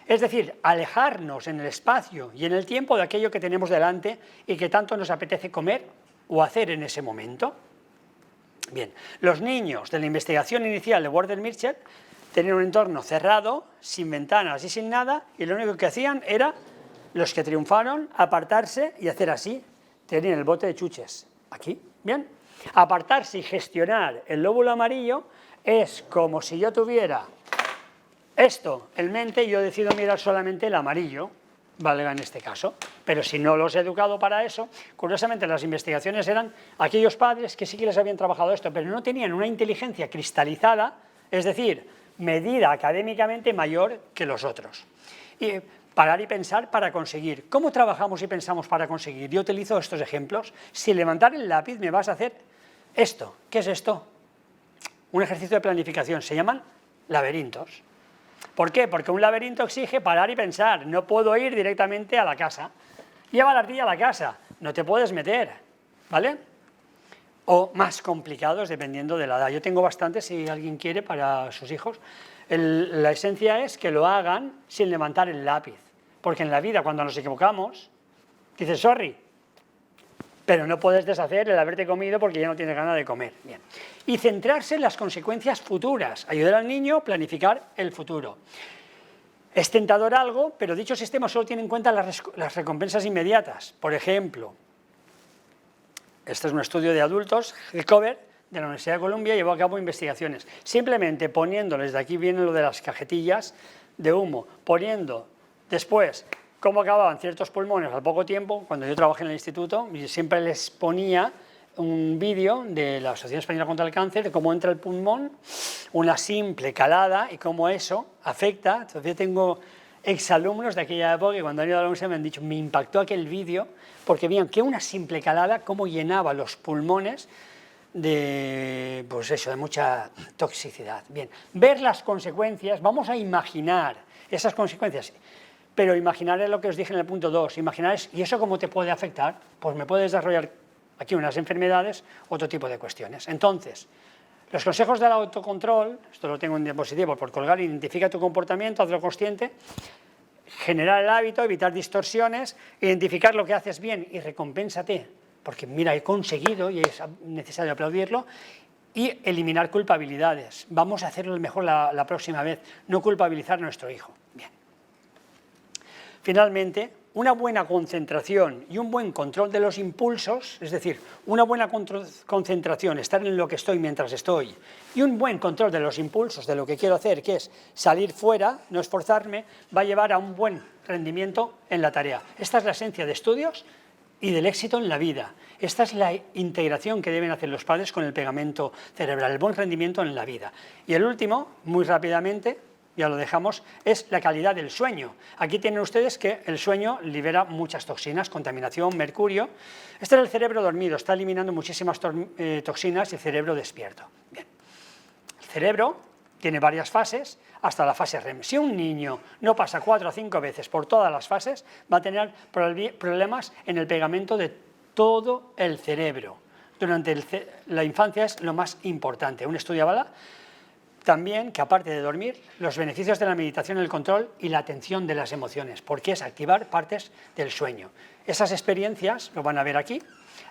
Es decir, alejarnos en el espacio y en el tiempo de aquello que tenemos delante y que tanto nos apetece comer o hacer en ese momento. Bien, los niños de la investigación inicial de Walter-Mitchell tenían un entorno cerrado, sin ventanas y sin nada, y lo único que hacían era, los que triunfaron, apartarse y hacer así. Tenían el bote de chuches, aquí, bien. Apartarse y gestionar el lóbulo amarillo es como si yo tuviera esto en mente y yo decido mirar solamente el amarillo, valga en este caso. Pero si no los he educado para eso, curiosamente las investigaciones eran aquellos padres que sí que les habían trabajado esto, pero no tenían una inteligencia cristalizada, es decir, medida académicamente mayor que los otros. Y parar y pensar para conseguir. ¿Cómo trabajamos y pensamos para conseguir? Yo utilizo estos ejemplos. Si levantar el lápiz me vas a hacer esto. ¿Qué es esto? Un ejercicio de planificación. Se llaman laberintos. ¿Por qué? Porque un laberinto exige parar y pensar. No puedo ir directamente a la casa. Lleva la ardilla a la casa. No te puedes meter, ¿vale? O más complicados dependiendo de la edad. Yo tengo bastantes, si alguien quiere, para sus hijos. La esencia es que lo hagan sin levantar el lápiz. Porque en la vida, cuando nos equivocamos, dices, sorry, pero no puedes deshacer el haberte comido porque ya no tienes ganas de comer. Bien. Y centrarse en las consecuencias futuras. Ayudar al niño a planificar el futuro. Es tentador algo, pero dicho sistema solo tiene en cuenta las recompensas inmediatas. Por ejemplo, este es un estudio de adultos, Hillcover, de la Universidad de Columbia, llevó a cabo investigaciones. Simplemente poniéndoles, de aquí viene lo de las cajetillas de humo, poniendo después cómo acababan ciertos pulmones al poco tiempo. Cuando yo trabajé en el instituto, siempre les ponía un vídeo de la Asociación Española contra el Cáncer, de cómo entra el pulmón, una simple calada y cómo eso afecta. Entonces yo tengo exalumnos de aquella época que cuando han ido a la universidad me han dicho, me impactó aquel vídeo porque veían que una simple calada cómo llenaba los pulmones de, pues eso, de mucha toxicidad. Bien, ver las consecuencias, vamos a imaginar esas consecuencias, pero imaginar es lo que os dije en el punto 2, imaginar es, ¿y eso cómo te puede afectar? Pues me puede desarrollar aquí unas enfermedades, otro tipo de cuestiones. Entonces, Los consejos del autocontrol, esto lo tengo en diapositiva por colgar: identifica tu comportamiento, hazlo consciente, generar el hábito, evitar distorsiones, identificar lo que haces bien y recompénsate, porque mira, he conseguido y es necesario aplaudirlo, y eliminar culpabilidades. Vamos a hacerlo mejor la próxima vez, no culpabilizar a nuestro hijo. Bien. Finalmente, una buena concentración y un buen control de los impulsos, es decir, una buena concentración, estar en lo que estoy mientras estoy, y un buen control de los impulsos de lo que quiero hacer, que es salir fuera, no esforzarme, va a llevar a un buen rendimiento en la tarea. Esta es la esencia de estudios y del éxito en la vida. Esta es la integración que deben hacer los padres con el pegamento cerebral, el buen rendimiento en la vida. Y el último, muy rápidamente, ya lo dejamos, es la calidad del sueño. Aquí tienen ustedes que el sueño libera muchas toxinas, contaminación, mercurio. Este es el cerebro dormido, está eliminando muchísimas toxinas y el cerebro despierto. Bien. El cerebro tiene varias fases hasta la fase REM. Si un niño no pasa 4 o 5 veces por todas las fases, va a tener problemas en el pegamento de todo el cerebro. Durante la infancia es lo más importante. Un estudio avala también que, aparte de dormir, los beneficios de la meditación, el control y la atención de las emociones, porque es activar partes del sueño. Esas experiencias, lo van a ver aquí,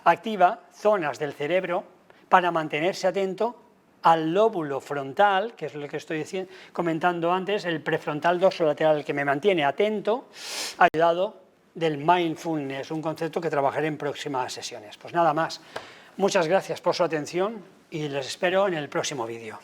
activa zonas del cerebro para mantenerse atento al lóbulo frontal, que es lo que estoy comentando antes, el prefrontal dorsolateral, que me mantiene atento, ayudado del mindfulness, un concepto que trabajaré en próximas sesiones. Pues nada más. Muchas gracias por su atención y les espero en el próximo vídeo.